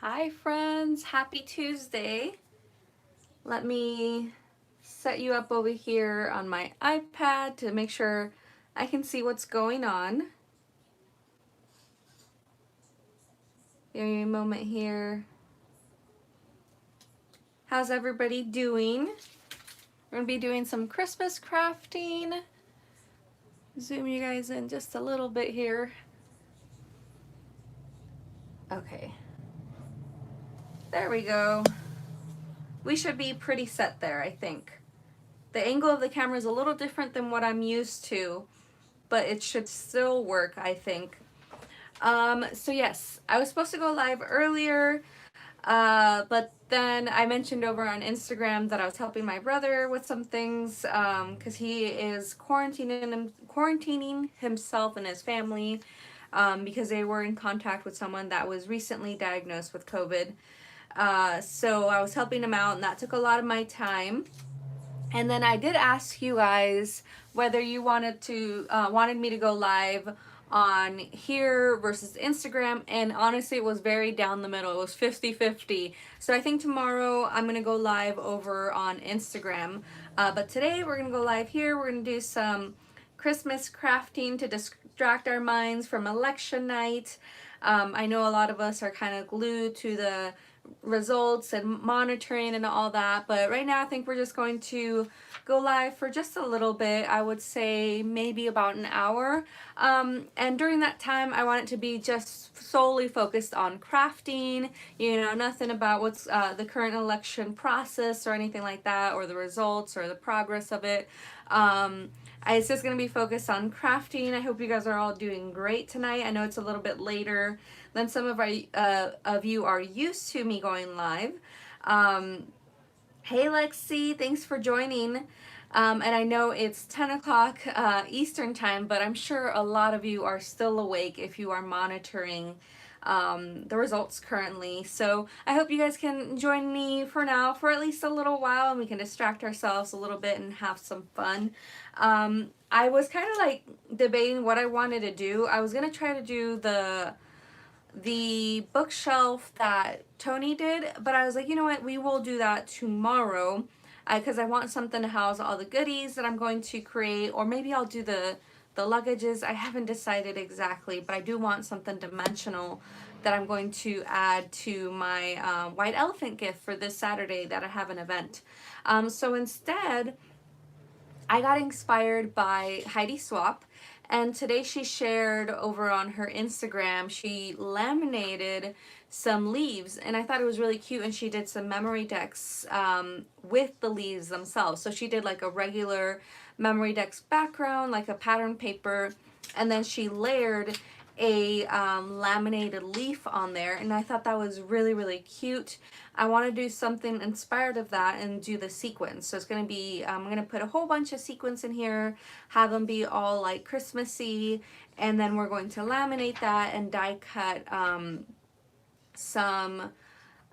Hi friends, happy Tuesday. Let me set you up over here on my iPad to make sure I can see what's going on. Give me a moment here. How's everybody doing? We're gonna be doing some Christmas crafting. Zoom you guys in just a little bit here. Okay, there we go. We should be pretty set there, I think. The angle of the camera is a little different than what I'm used to, but it should still work, I think. So yes, I was supposed to go live earlier, but then I mentioned over on Instagram that I was helping my brother with some things, because he is quarantining himself and his family, because they were in contact with someone that was recently diagnosed with COVID. So I was helping him out, and that took a lot of my time. And then I did ask you guys whether you wanted me to go live on here versus Instagram, and honestly it was very down the middle. It was 50-50. So I think tomorrow I'm gonna go live over on Instagram, but today we're gonna go live here. We're gonna do some Christmas crafting to distract our minds from election night. I know a lot of us are kind of glued to the results and monitoring and all that, but right now I think we're just going to go live for just a little bit. I would say maybe about an hour, and during that time I want it to be just solely focused on crafting, nothing about what's the current election process or anything like that, or the results or the progress of it. It's just going to be focused on crafting. I hope you guys are all doing great tonight. I know it's a little bit later than some of you are used to me going live. Hey Lexi, thanks for joining. And I know it's 10 o'clock Eastern time, but I'm sure a lot of you are still awake if you are monitoring the results currently. So I hope you guys can join me for now for at least a little while, and we can distract ourselves a little bit and have some fun. I was kind of like debating what I wanted to do. I was going to try to do the bookshelf that Tony did, but I was like, you know what, we will do that tomorrow, because I want something to house all the goodies that I'm going to create, or maybe I'll do the luggages. I haven't decided exactly, but I do want something dimensional that I'm going to add to my white elephant gift for this Saturday that I have an event. So instead, I got inspired by Heidi Swap, and today she shared over on her Instagram, she laminated some leaves, and I thought it was really cute, and she did some memory decks with the leaves themselves. So she did like a regular memory decks background, like a pattern paper, and then she layered a laminated leaf on there, and I thought that was really, really cute. I want to do something inspired of that and do the sequins. So it's going to be, I'm going to put a whole bunch of sequins in here, have them be all like Christmassy, and then we're going to laminate that and die cut some,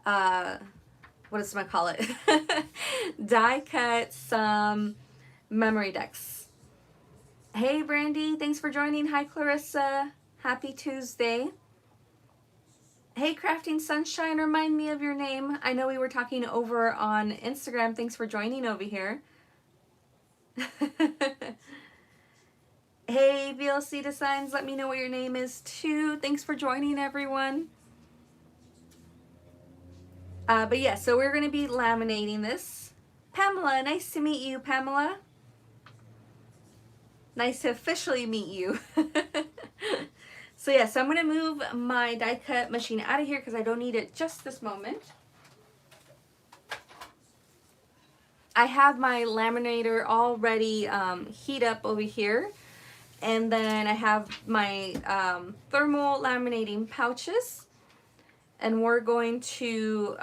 what does I call it? Die cut some memory decks. Hey Brandy, thanks for joining. Hi Clarissa, happy Tuesday. Hey Crafting Sunshine, remind me of your name. I know we were talking over on Instagram. Thanks for joining over here. Hey VLC Designs, let me know what your name is too. Thanks for joining everyone. But yeah, so we're going to be laminating this. Pamela, nice to meet you, Pamela. Nice to officially meet you. So yeah, so I'm going to move my die cut machine out of here because I don't need it just this moment. I have my laminator already heat up over here, and then I have my thermal laminating pouches, and we're going to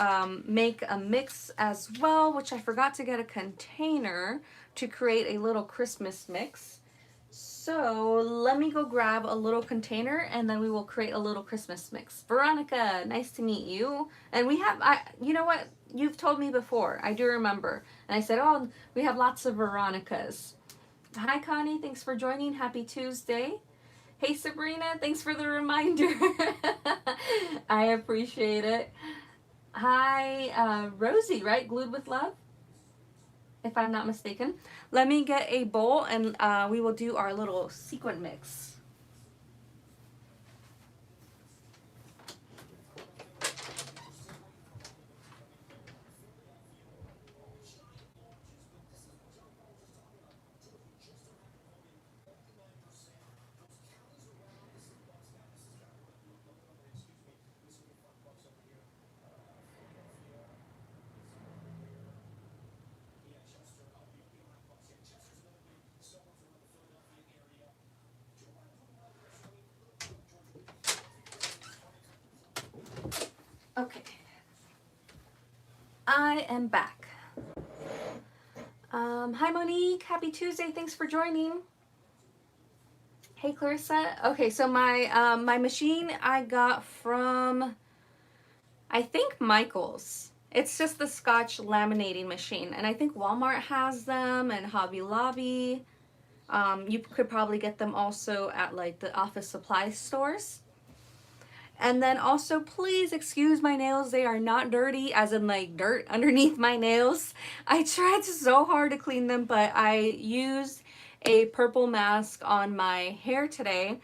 make a mix as well, which I forgot to get a container to create a little Christmas mix. So let me go grab a little container, and then we will create a little Christmas mix. Veronica, nice to meet you. And we have, you know what? You've told me before. I do remember. And I said, oh, we have lots of Veronicas. Hi, Connie. Thanks for joining. Happy Tuesday. Hey Sabrina, thanks for the reminder. I appreciate it. Hi, Rosie, right? Glued with Love, if I'm not mistaken. Let me get a bowl and we will do our little sequin mix. Okay, I am back. Hi Monique, happy Tuesday, thanks for joining. Hey Clarissa. Okay, so my machine I got from, I think, Michael's. It's just the Scotch laminating machine, and I think Walmart has them and Hobby Lobby. You could probably get them also at like the office supply stores. And then also, please excuse my nails. They are not dirty, as in like dirt underneath my nails. I tried so hard to clean them, but I used a purple mask on my hair today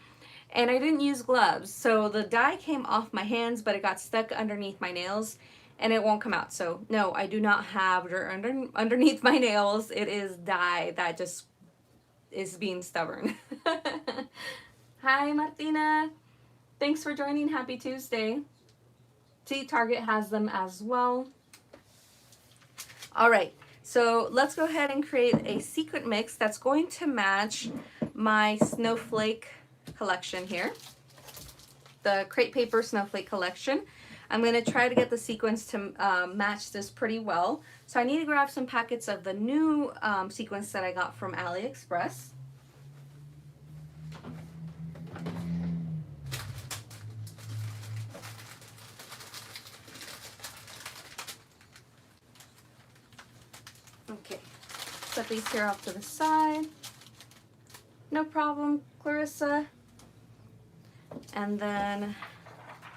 and I didn't use gloves. So the dye came off my hands, but it got stuck underneath my nails and it won't come out. So no, I do not have dirt underneath my nails. It is dye that just is being stubborn. Hi, Martina. Thanks for joining. Happy Tuesday. See, Target has them as well. All right, so let's go ahead and create a sequin mix that's going to match my snowflake collection here. The Crate Paper Snowflake collection. I'm going to try to get the sequins to match this pretty well. So I need to grab some packets of the new sequins that I got from AliExpress. Okay, set these here off to the side. No problem, Clarissa. And then,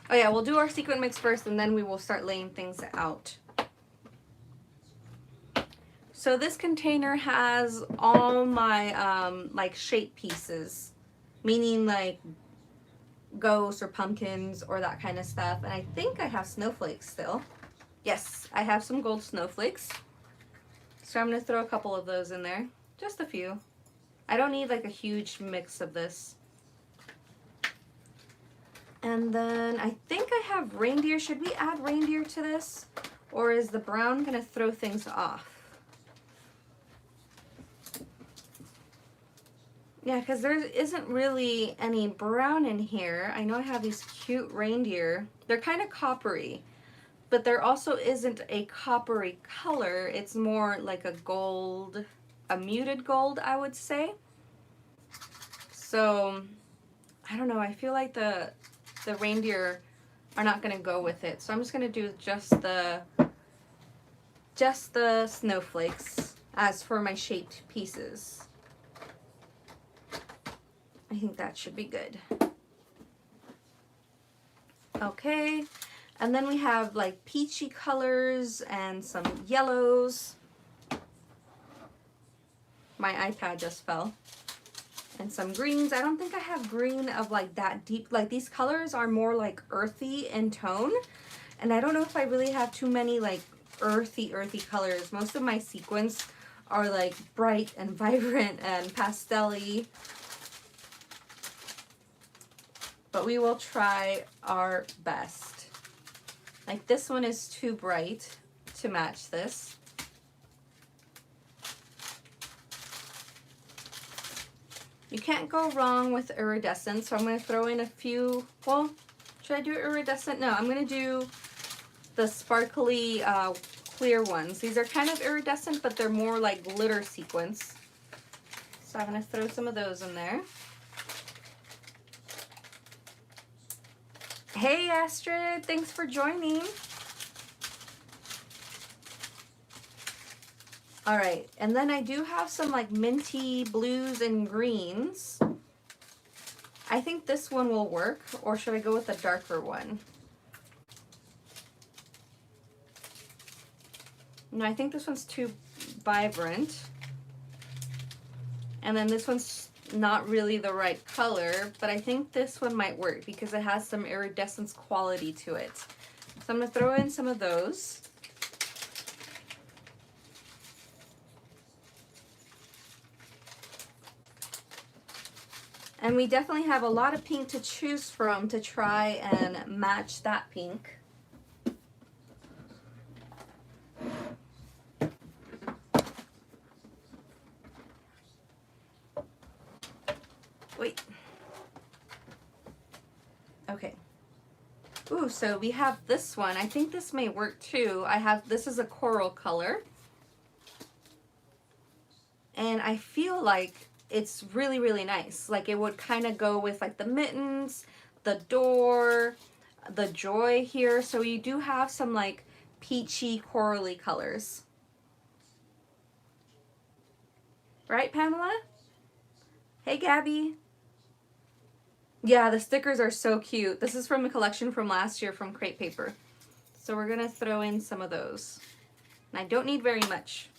oh yeah, we'll do our sequin mix first and then we will start laying things out. So this container has all my like shape pieces, meaning like ghosts or pumpkins or that kind of stuff. And I think I have snowflakes still. Yes, I have some gold snowflakes. So I'm going to throw a couple of those in there. Just a few. I don't need like a huge mix of this. And then I think I have reindeer. Should we add reindeer to this? Or is the brown going to throw things off? Yeah, because there isn't really any brown in here. I know I have these cute reindeer. They're kind of coppery, but there also isn't a coppery color. It's more like a gold, a muted gold, I would say. So, I don't know. I feel like the reindeer are not going to go with it. So I'm just going to do just the snowflakes as for my shaped pieces. I think that should be good. Okay, and then we have like peachy colors and some yellows. My iPad just fell. And some greens. I don't think I have green of like that deep. Like these colors are more like earthy in tone. And I don't know if I really have too many like earthy colors. Most of my sequins are like bright and vibrant and pastel-y. But we will try our best. Like this one is too bright to match this. You can't go wrong with iridescent, so I'm going to throw in a few. Well, should I do iridescent? No, I'm going to do the sparkly clear ones. These are kind of iridescent, but they're more like glitter sequins. So I'm going to throw some of those in there. Hey Astrid, thanks for joining. All right, and then I do have some like minty blues and greens. I think this one will work, or should I go with a darker one? No, I think this one's too vibrant. And then this one's not really the right color, but I think this one might work because it has some iridescence quality to it. So I'm gonna throw in some of those. And we definitely have a lot of pink to choose from to try and match that pink. Wait. Okay. Ooh, so we have this one. I think this may work too. This is a coral color. And I feel like it's really, really nice. Like it would kind of go with like the mittens, the door, the joy here. So you do have some like peachy, corally colors. Right, Pamela? Hey, Gabby. Yeah, the stickers are so cute. This is from a collection from last year from Crate Paper. So we're gonna throw in some of those. And I don't need very much.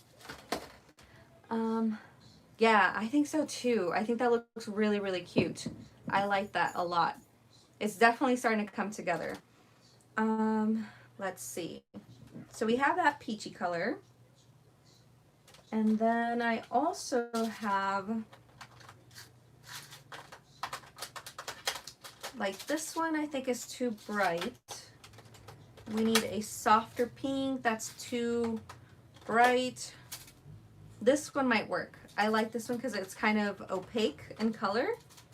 Yeah, I think so too. I think that looks really, really cute. I like that a lot. It's definitely starting to come together. Let's see. So we have that peachy color. And then I also have like this one I think is too bright. We need a softer pink that's too bright. This one might work. I like this one because it's kind of opaque in color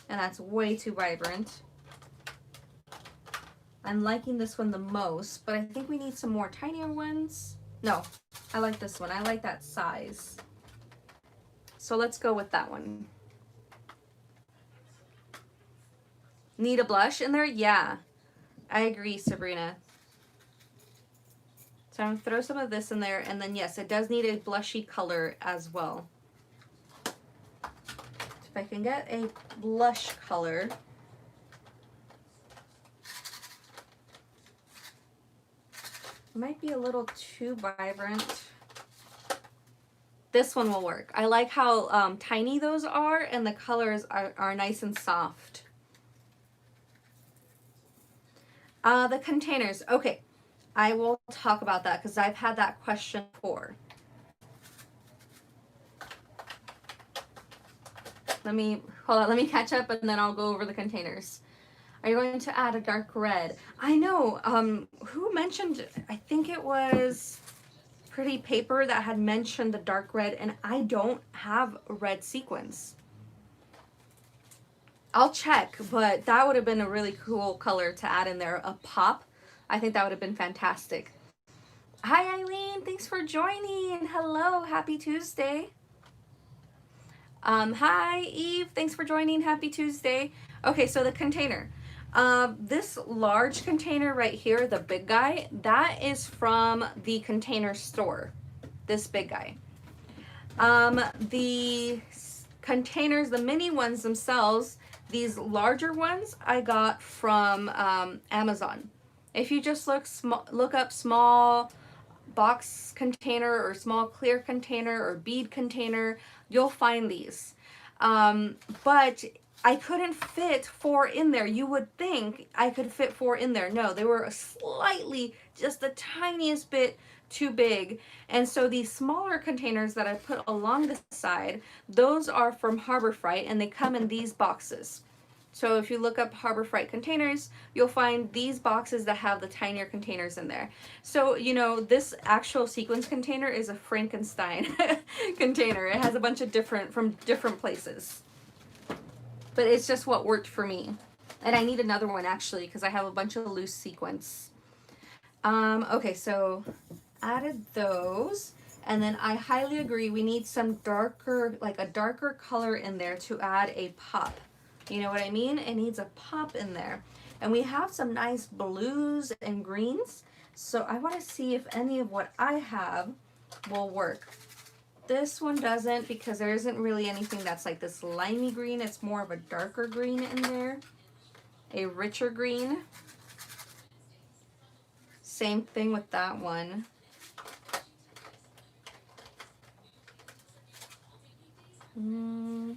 and that's way too vibrant. I'm liking this one the most, but I think we need some more tinier ones. No, I like this one. I like that size. So let's go with that one. Need a blush in there? Yeah, I agree, Sabrina. So I'm gonna throw some of this in there, and then yes, it does need a blushy color as well. If I can get a blush color. It might be a little too vibrant. This one will work. I like how tiny those are, and the colors are nice and soft. The containers. Okay, I will talk about that because I've had that question before. Let me catch up and then I'll go over the containers. Are you going to add a dark red? I know, who mentioned, I think it was Pretty Paper that had mentioned the dark red, and I don't have red sequins. I'll check, but that would have been a really cool color to add in there, a pop. I think that would have been fantastic. Hi, Eileen, thanks for joining. Hello, happy Tuesday. Hi, Eve, thanks for joining. Happy Tuesday. Okay, so the container. This large container right here, the big guy, that is from the Container Store. This big guy. The containers, the mini ones themselves, these larger ones I got from Amazon. If you just look up small box container or small clear container or bead container, you'll find these. But I couldn't fit 4 in there. You would think I could fit 4 in there. No, they were slightly, just the tiniest bit too big. And so these smaller containers that I put along the side, those are from Harbor Freight, and they come in these boxes. So if you look up Harbor Freight containers, you'll find these boxes that have the tinier containers in there. So, you know, this actual sequence container is a Frankenstein container. It has a bunch of from different places. But it's just what worked for me. And I need another one actually because I have a bunch of loose sequins. Okay, so added those. And then I highly agree we need some darker, like a darker color in there to add a pop. You know what I mean? It needs a pop in there. And we have some nice blues and greens. So I want to see if any of what I have will work. This one doesn't, because there isn't really anything that's like this limey green. It's more of a darker green in there, a richer green. Same thing with that one. No,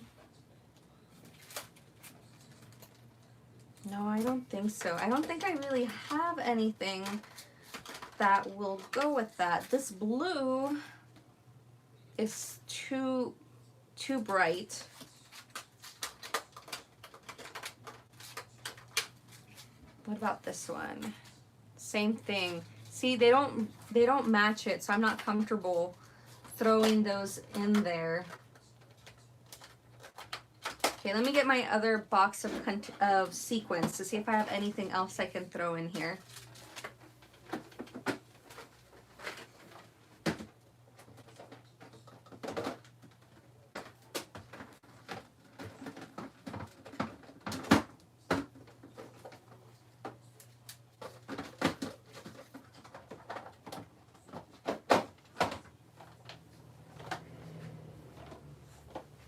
I don't think so. I don't think I really have anything that will go with that. This blue is too bright. What about this one? Same thing. See, they don't match it, so I'm not comfortable throwing those in there. Okay, let me get my other box of sequins to see if I have anything else I can throw in here.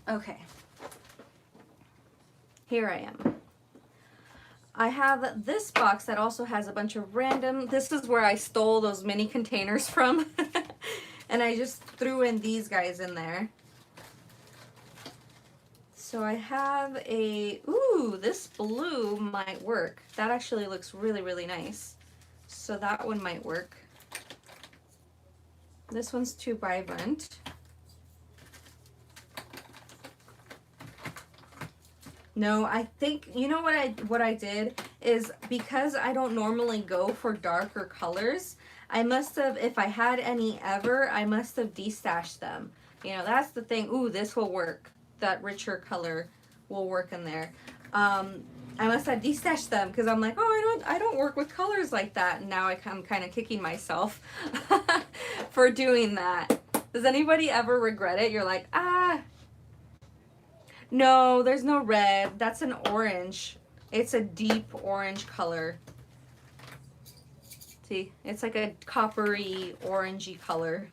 Okay. Here I am. I have this box that also has a bunch of random, this is where I stole those mini containers from. And I just threw in these guys in there. So I have ooh, this blue might work. That actually looks really, really nice. So that one might work. This one's too vibrant. No, I think, you know what I did is, because I don't normally go for darker colors, I must have, if I had any ever, I must have destashed them. You know, that's the thing. Ooh, this will work. That richer color will work in there. I must have destashed them because I'm like, oh, I don't work with colors like that. And now I'm kind of kicking myself for doing that. Does anybody ever regret it? You're like, no, there's no red. That's an orange. It's a deep orange color. See, it's like a coppery, orangey color.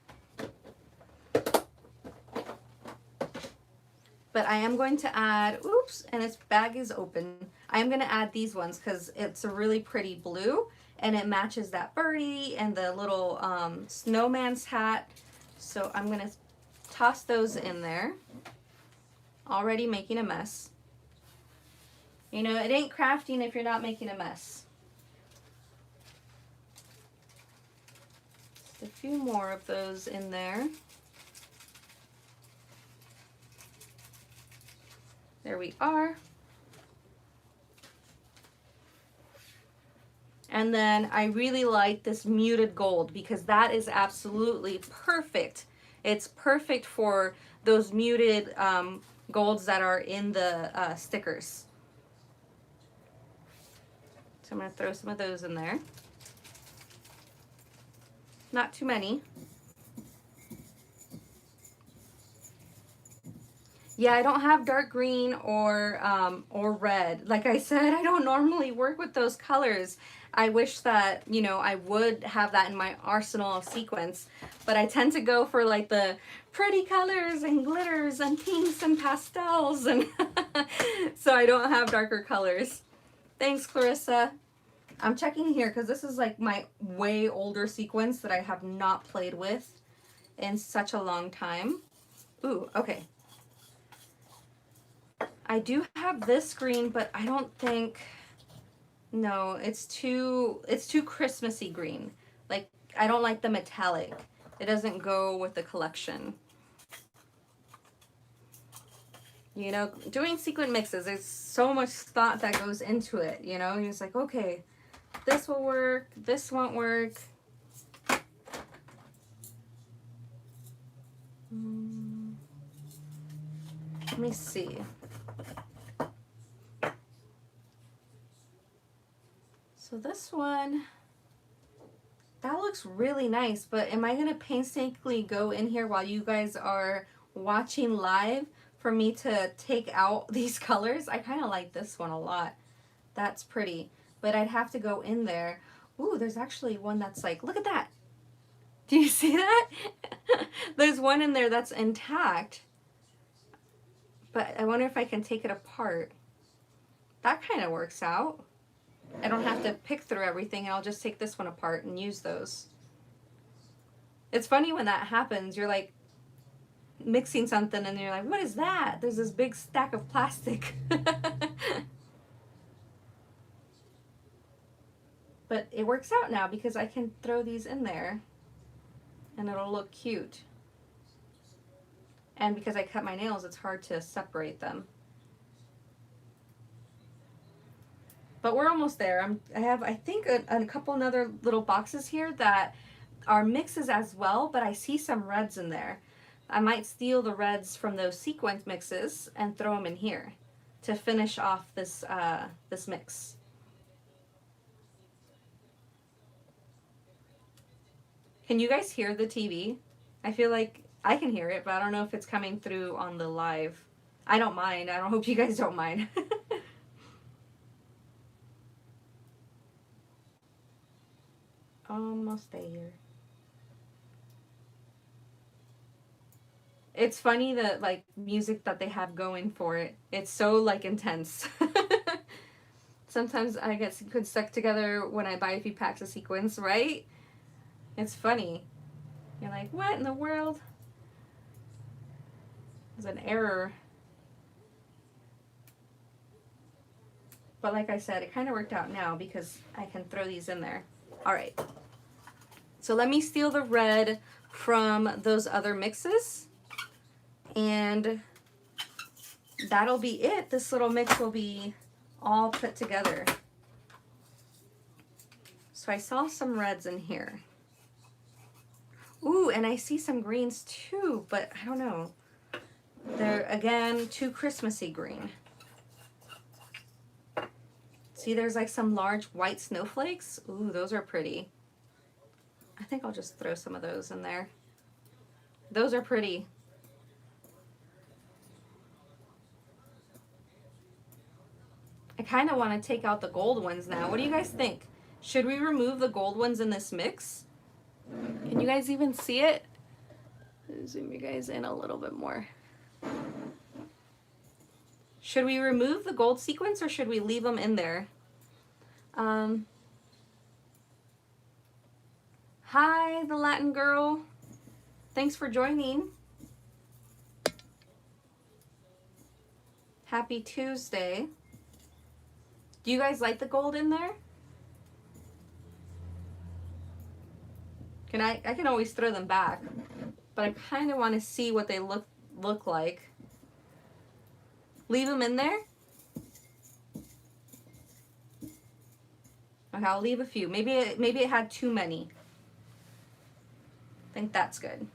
But I am going to add, oops, and its bag is open. I am going to add these ones because it's a really pretty blue and it matches that birdie and the little snowman's hat. So I'm going to toss those in there. Already making a mess. You know, it ain't crafting if you're not making a mess. Just a few more of those in there. There we are. And then I really like this muted gold because that is absolutely perfect. It's perfect for those muted golds that are in the stickers. So I'm going to throw some of those in there. Not too many. Yeah, I don't have dark green or red. Like I said, I don't normally work with those colors. I wish that, you know, I would have that in my arsenal of sequins, but I tend to go for like the pretty colors and glitters and pinks and pastels, and so I don't have darker colors. Thanks, Clarissa. I'm checking here because this is like my way older sequins that I have not played with in such a long time. Ooh, okay. I do have this green, but I don't think, no, it's too Christmassy green. Like, I don't like the metallic. It doesn't go with the collection. You know, doing sequin mixes, there's so much thought that goes into it, you know? You're just like, okay, this will work, this won't work. Let me see. So this one, that looks really nice, but am I going to painstakingly go in here while you guys are watching live for me to take out these colors? I kind of like this one a lot. That's pretty, but I'd have to go in there. Ooh, there's actually one that's like, look at that. Do you see that? There's one in there that's intact. But I wonder if I can take it apart. That kind of works out. I don't have to pick through everything. I'll just take this one apart and use those. It's funny when that happens. You're like mixing something and you're like, what is that? There's this big stack of plastic. But it works out now because I can throw these in there and it'll look cute. And because I cut my nails, it's hard to separate them. But we're almost there. I have, I think, a couple other little boxes here that are mixes as well, but I see some reds in there. I might steal the reds from those sequence mixes and throw them in here to finish off this, this mix. Can you guys hear the TV? I feel like I can hear it, but I don't know if it's coming through on the live. I don't mind. I don't hope you guys don't mind. Almost there. It's funny that like music that they have going for it. It's so like intense. Sometimes I get sequins stuck together when I buy a few packs of sequins, right? It's funny. You're like, what in the world? There's an error. But like I said, it kind of worked out now because I can throw these in there. All right. So let me steal the red from those other mixes. And that'll be it. This little mix will be all put together. So I saw some reds in here. Ooh, and I see some greens too, but I don't know. They're, again, too Christmassy green. See, there's like some large white snowflakes. Ooh, those are pretty. I think I'll just throw some of those in there. Those are pretty. I kind of want to take out the gold ones now. What do you guys think? Should we remove the gold ones in this mix? Can you guys even see it? Zoom you guys in a little bit more. Should we remove the gold sequence or should we leave them in there? Hi, the Latin girl. Thanks for joining. Happy Tuesday. Do you guys like the gold in there? I can always throw them back, but I kind of want to see what they look like. Leave them in there. Okay, I'll leave a few. Maybe it had too many. I think that's good.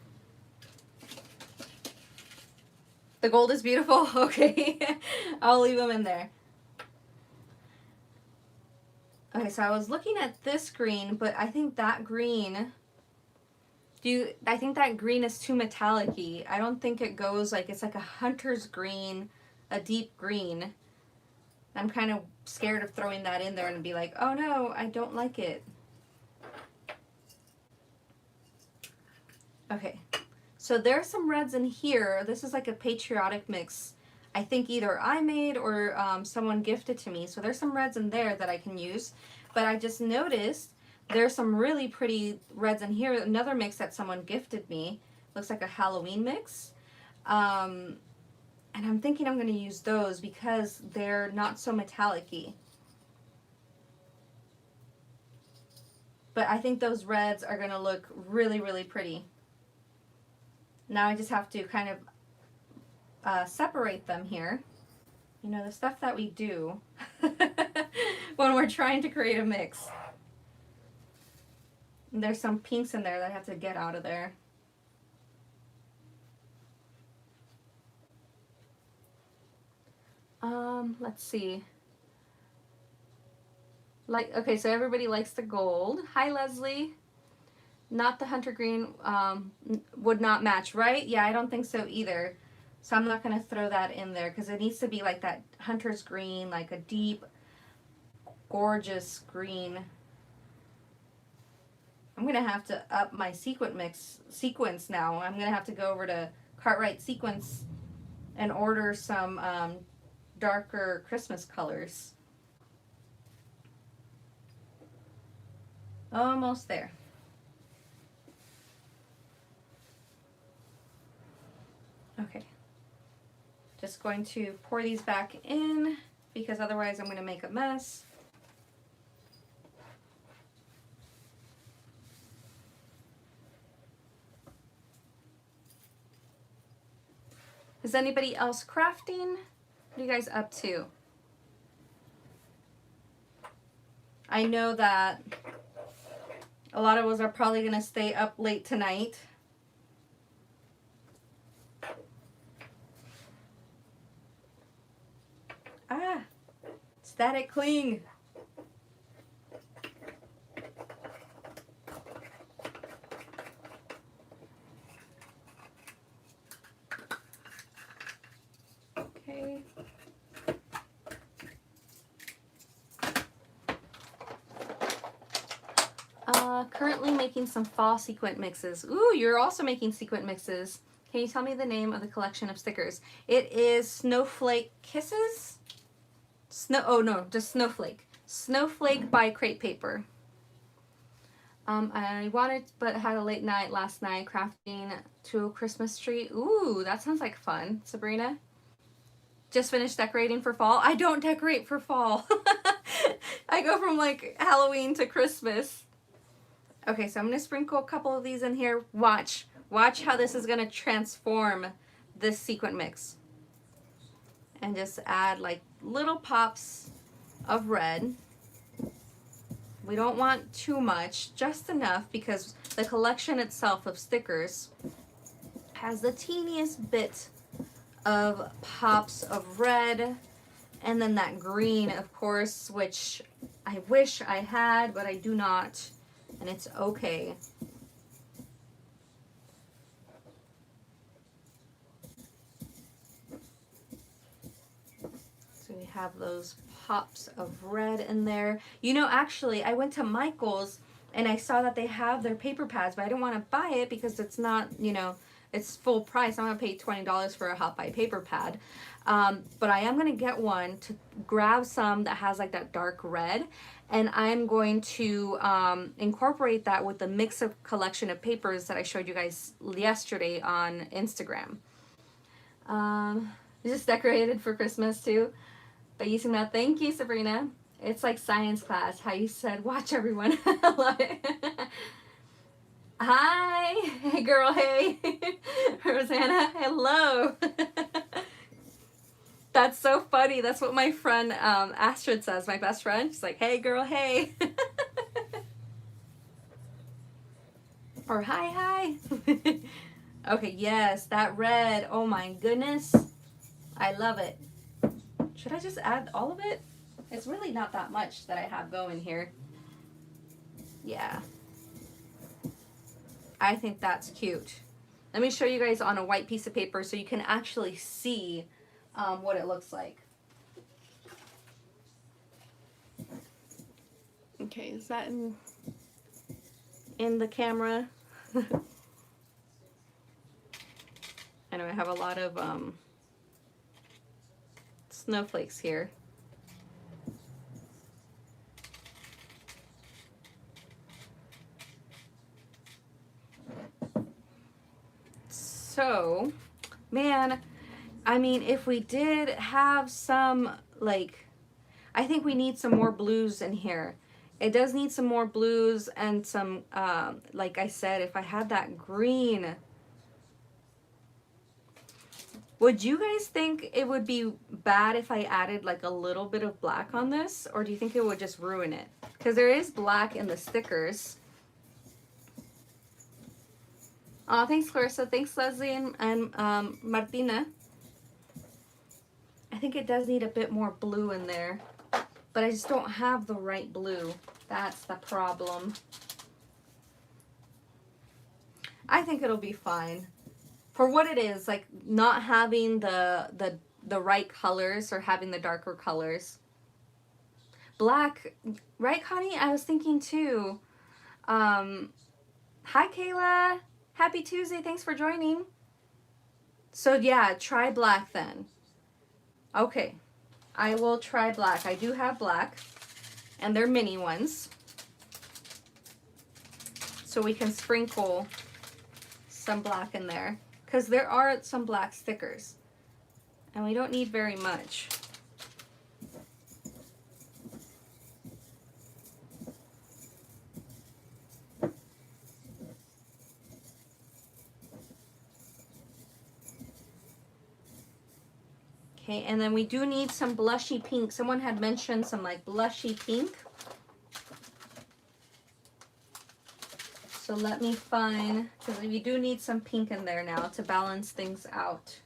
The gold is beautiful. Okay, I'll leave them in there. Okay, so I was looking at this green, but I think that green. I think that green is too metallic-y. I don't think it goes like, it's like a hunter's green, a deep green. I'm kind of scared of throwing that in there and be like, oh no, I don't like it. Okay, so there's some reds in here. This is like a patriotic mix. I think either I made or someone gifted to me. So there's some reds in there that I can use. But I just noticed there's some really pretty reds in here. Another mix that someone gifted me. Looks like a Halloween mix. And I'm thinking I'm going to use those because they're not so metallic-y. But I think those reds are going to look really, really pretty. Now I just have to kind of separate them here. You know, the stuff that we do when we're trying to create a mix. And there's some pinks in there that I have to get out of there. Let's see. Okay, so everybody likes the gold. Hi, Leslie. Not the hunter green, would not match, right? Yeah, I don't think so either. So I'm not going to throw that in there because it needs to be like that hunter's green, like a deep, gorgeous green. I'm going to have to up my sequence now. I'm going to have to go over to Cartwright Sequence and order some darker Christmas colors. Almost there. Okay. Just going to pour these back in because otherwise I'm going to make a mess. Is anybody else crafting? What are you guys up to? I know that a lot of us are probably going to stay up late tonight. Ah, static cling. Okay. Currently making some fall sequin mixes. Ooh, you're also making sequin mixes. Can you tell me the name of the collection of stickers? It is Snowflake Kisses. Just Snowflake. Snowflake by Crate Paper. I wanted, but had a late night last night crafting to a Christmas tree. Ooh, that sounds like fun, Sabrina. Just finished decorating for fall. I don't decorate for fall. I go from like Halloween to Christmas. Okay, so I'm going to sprinkle a couple of these in here. Watch how this is going to transform this sequin mix. And just add like little pops of red. We don't want too much, just enough, because the collection itself of stickers has the teeniest bit of pops of red, and then that green, of course, which I wish I had, but I do not, and it's okay. So we have those pops of red in there. You know, actually, I went to Michael's and I saw that they have their paper pads, but I didn't want to buy it because it's not, you know, it's full price. I'm going to pay $20 for a Hot Buy paper pad. But I am going to get one to grab some that has like that dark red. And I'm going to incorporate that with the mix of collection of papers that I showed you guys yesterday on Instagram. Just decorated for Christmas too. But using that, thank you, Sabrina. It's like science class, how you said, watch everyone. I love it. Hi, hey girl, hey. Rosanna, hello. That's so funny. That's what my friend Astrid says, my best friend. She's like, hey girl, hey. Or hi. Okay, yes, that red. Oh my goodness. I love it. Should I just add all of it? It's really not that much that I have going here. Yeah. I think that's cute. Let me show you guys on a white piece of paper so you can actually see what it looks like. Okay, is that in the camera? I know I have a lot of snowflakes here. So, man, I mean, if we did have some, like, I think we need some more blues in here. It does need some more blues and some, like I said, if I had that green. Would you guys think it would be bad if I added like a little bit of black on this? Or do you think it would just ruin it? Because there is black in the stickers. Thanks, Clarissa. Thanks, Leslie and Martina. I think it does need a bit more blue in there. But I just don't have the right blue. That's the problem. I think it'll be fine. For what it is, like not having the right colors or having the darker colors. Black, right, Connie? I was thinking too. Hi, Kayla. Happy Tuesday. Thanks for joining. So yeah, try black then. Okay, I will try black. I do have black, and they're mini ones. So we can sprinkle some black in there, because there are some black stickers, and we don't need very much. Okay, and then we do need some blushy pink. Someone had mentioned some like blushy pink. So let me find, because we do need some pink in there now to balance things out.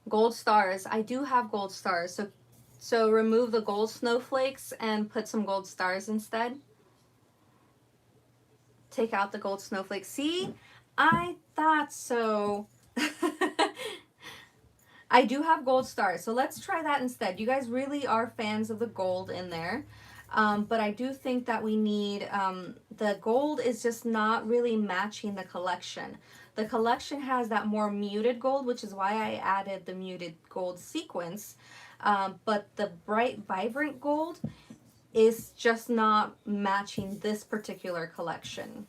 Gold stars. I do have gold stars. So remove the gold snowflakes and put some gold stars instead. Take out the gold snowflakes. See? I thought so. I do have gold stars, so let's try that instead. You guys really are fans of the gold in there. But I do think that we need, the gold is just not really matching the collection. The collection has that more muted gold, which is why I added the muted gold sequence. But the bright, vibrant gold is just not matching this particular collection.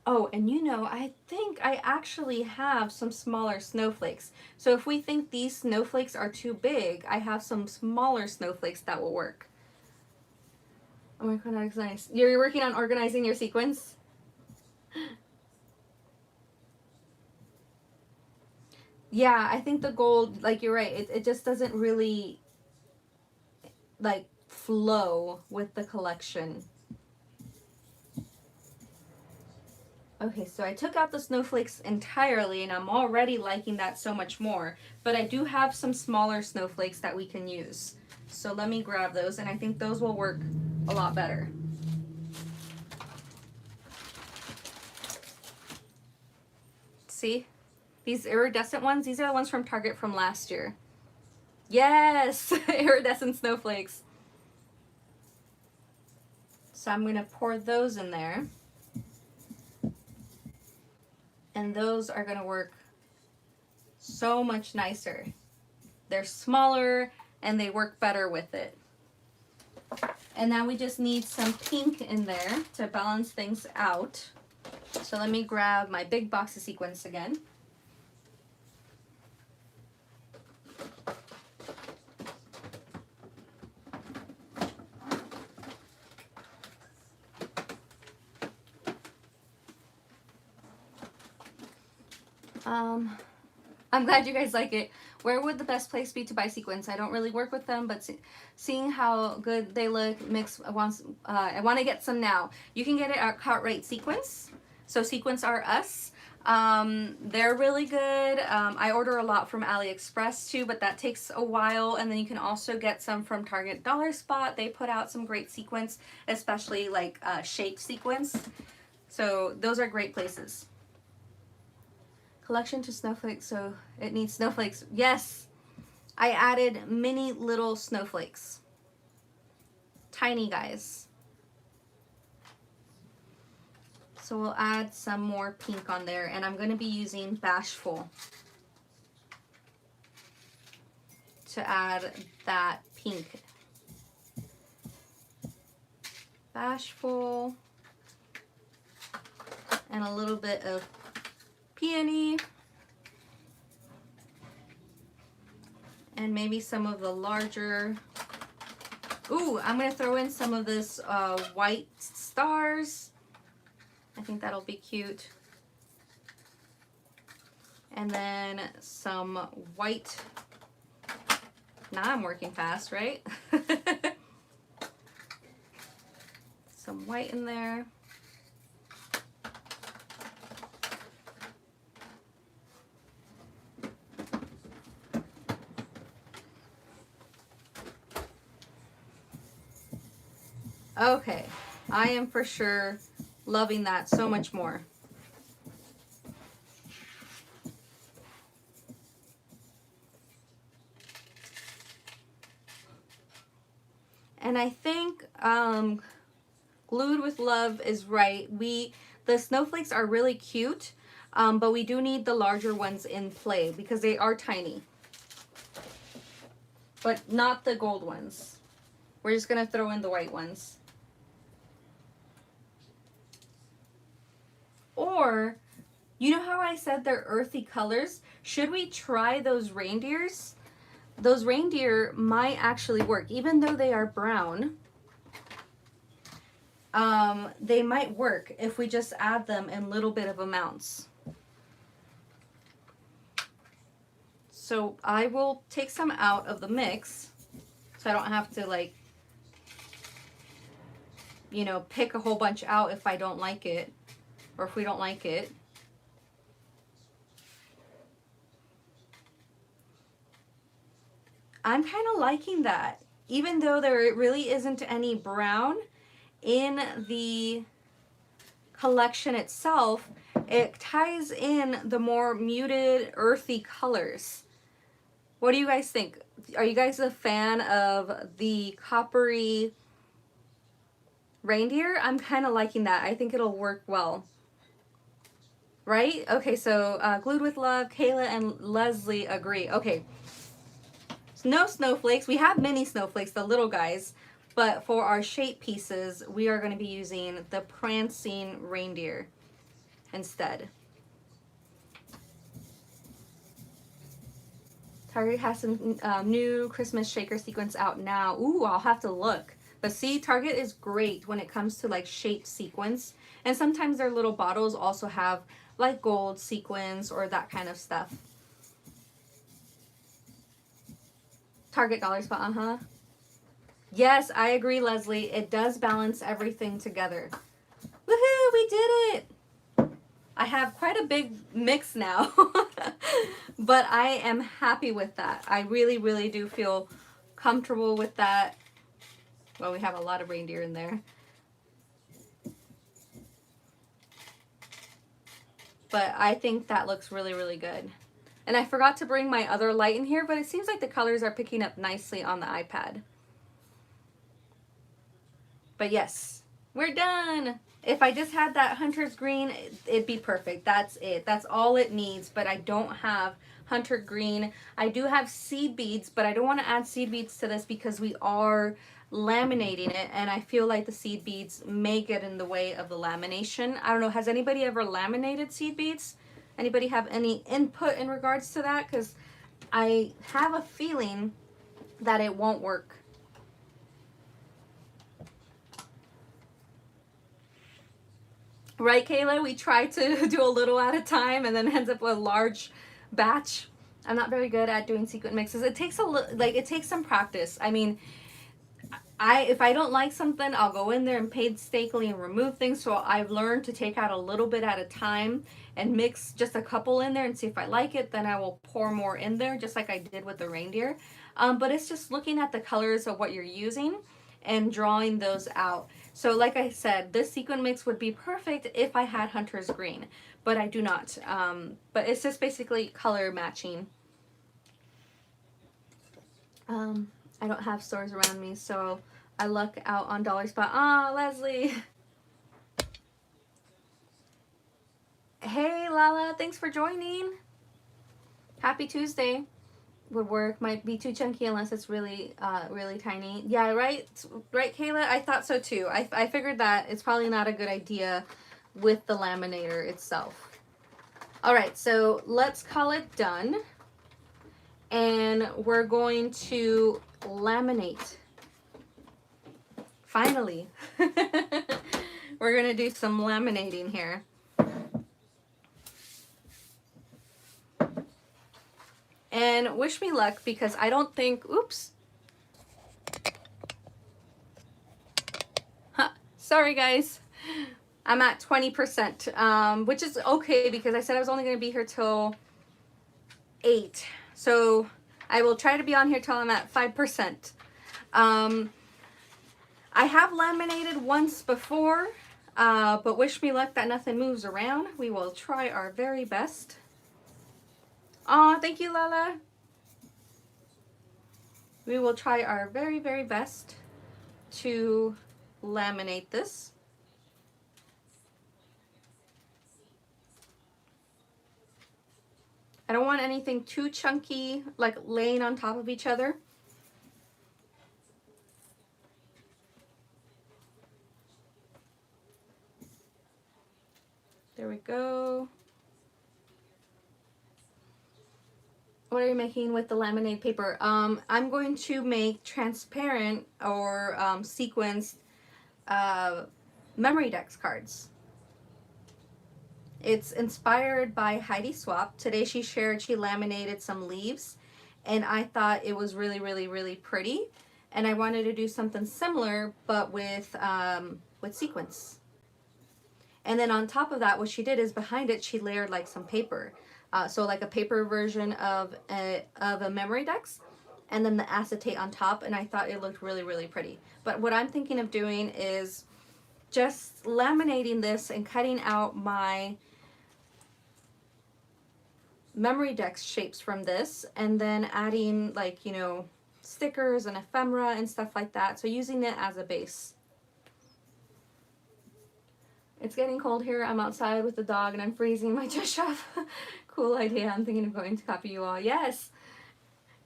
Oh, and you know, I think I actually have some smaller snowflakes. So if we think these snowflakes are too big, I have some smaller snowflakes that will work. Oh my god, nice. You're working on organizing your sequence? Yeah, I think the gold, like you're right, it just doesn't really like flow with the collection. Okay, so I took out the snowflakes entirely and I'm already liking that so much more, but I do have some smaller snowflakes that we can use. So let me grab those, and I think those will work a lot better. See? These iridescent ones, these are the ones from Target from last year. Yes! Iridescent snowflakes. So I'm going to pour those in there. And those are going to work so much nicer. They're smaller and they work better with it. And now we just need some pink in there to balance things out. So let me grab my big box of sequins again. I'm glad you guys like it. Where would the best place be to buy sequins? I don't really work with them, but seeing how good they look I want to get some now. You can get it at Cartwright Sequins. So Sequins R Us. They're really good. I order a lot from AliExpress too, but that takes a while. And then you can also get some from Target Dollar Spot. They put out some great sequins, especially like shaped sequins. So those are great places. Collection to snowflakes, so it needs snowflakes. Yes, I added mini little snowflakes. Tiny guys. So we'll add some more pink on there, and I'm going to be using Bashful to add that pink. Bashful and a little bit of peony, and maybe some of the larger. Ooh, I'm gonna throw in some of this white stars. I think that'll be cute. And then some white. Now I'm working fast, right? Some white in there. Okay, I am for sure loving that so much more. And I think Glued with Love is right. The snowflakes are really cute, but we do need the larger ones in play because they are tiny. But not the gold ones. We're just going to throw in the white ones. Or, you know how I said they're earthy colors? Should we try those reindeers? Those reindeer might actually work, even though they are brown. They might work if we just add them in little bit of amounts. So I will take some out of the mix so I don't have to, like, you know, pick a whole bunch out if I don't like it, or if we don't like it. I'm kind of liking that. Even though there really isn't any brown in the collection itself, it ties in the more muted, earthy colors. What do you guys think? Are you guys a fan of the coppery reindeer? I'm kind of liking that. I think it'll work well. Right? Okay, so Glued with Love, Kayla and Leslie agree. Okay. No snowflakes. We have mini snowflakes, the little guys. But for our shape pieces, we are going to be using the prancing reindeer instead. Target has some new Christmas shaker sequence out now. Ooh, I'll have to look. But see, Target is great when it comes to like shape sequence. And sometimes their little bottles also have like gold sequins or that kind of stuff. Target dollar spot, uh-huh. Yes, I agree, Leslie. It does balance everything together. Woohoo, we did it! I have quite a big mix now, but I am happy with that. I really, really do feel comfortable with that. Well, we have a lot of reindeer in there. But I think that looks really, really good. And I forgot to bring my other light in here, but it seems like the colors are picking up nicely on the iPad. But yes, we're done. If I just had that Hunter's Green, it'd be perfect. That's it. That's all it needs. But I don't have Hunter Green. I do have seed beads, but I don't want to add seed beads to this because we are laminating it. And I feel like the seed beads may get in the way of the lamination. I don't know. Has anybody ever laminated seed beads? Anybody have any input in regards to that? Because I have a feeling that it won't work. Right, Kayla? We try to do a little at a time and then ends up with a large batch. I'm not very good at doing sequin mixes. It takes it takes some practice. I mean, if I don't like something, I'll go in there and painstakingly remove things. So I've learned to take out a little bit at a time and mix just a couple in there and see if I like it. Then I will pour more in there, just like I did with the reindeer. But it's just looking at the colors of what you're using and drawing those out. So like I said, this sequin mix would be perfect if I had Hunter's Green, but I do not. But it's just basically color matching. I don't have stores around me, so I luck out on Dollar Spot. Ah, Leslie. Hey, Lala, thanks for joining. Happy Tuesday. Would work. Might be too chunky unless it's really, really tiny. Yeah, right, Kayla? I thought so too. I figured that it's probably not a good idea with the laminator itself. All right, so let's call it done. And we're going to laminate. Finally. We're going to do some laminating here. And wish me luck because I don't think, oops. Huh, sorry guys. I'm at 20%, which is okay because I said I was only going to be here till 8. So I will try to be on here till I'm at 5%. I have laminated once before, but wish me luck that nothing moves around. We will try our very best. Aw, thank you, Lala. We will try our very, very best. to laminate this. I don't want anything too chunky, like laying on top of each other. There we go. What are you making with the laminate paper? I'm going to make transparent or sequenced memory decks cards. It's inspired by Heidi Swapp. Today she shared she laminated some leaves, and I thought it was really, really, really pretty. And I wanted to do something similar, but with sequins. And then on top of that, what she did is behind it, she layered like some paper. So like a paper version of a memory decks, and then the acetate on top, and I thought it looked really, really pretty. But what I'm thinking of doing is just laminating this and cutting out my memory decks shapes from this, and then adding, like, you know, stickers and ephemera and stuff like that. So using it as a base. It's getting cold here. I'm outside with the dog and I'm freezing my chest off. Cool idea. I'm thinking of going to copy you all. Yes.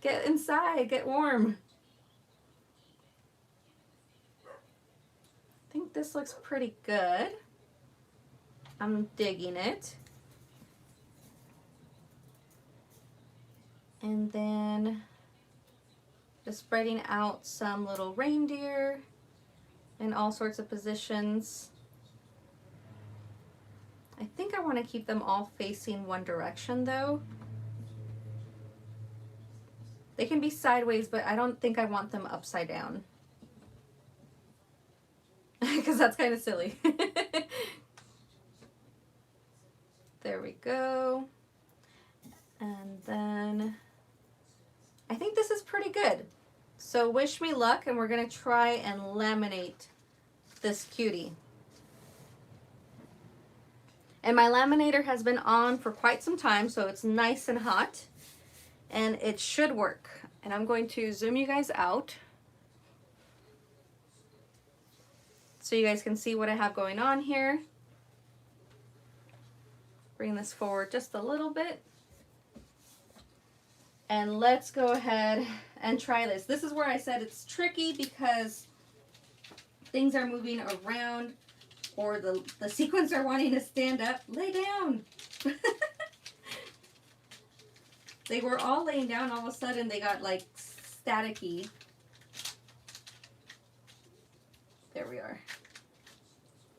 Get inside. Get warm. I think this looks pretty good. I'm digging it. And then just spreading out some little reindeer in all sorts of positions. I think I want to keep them all facing one direction though. They can be sideways, but I don't think I want them upside down. Because that's kind of silly. There we go. And then I think this is pretty good. So wish me luck, and we're going to try and laminate this cutie. And my laminator has been on for quite some time, so it's nice and hot, and it should work. And I'm going to zoom you guys out so you guys can see what I have going on here. Bring this forward just a little bit. And let's go ahead and try this. This is where I said it's tricky because things are moving around, or the sequins are wanting to stand up. Lay down. They were all laying down. All of a sudden they got like staticky. There we are.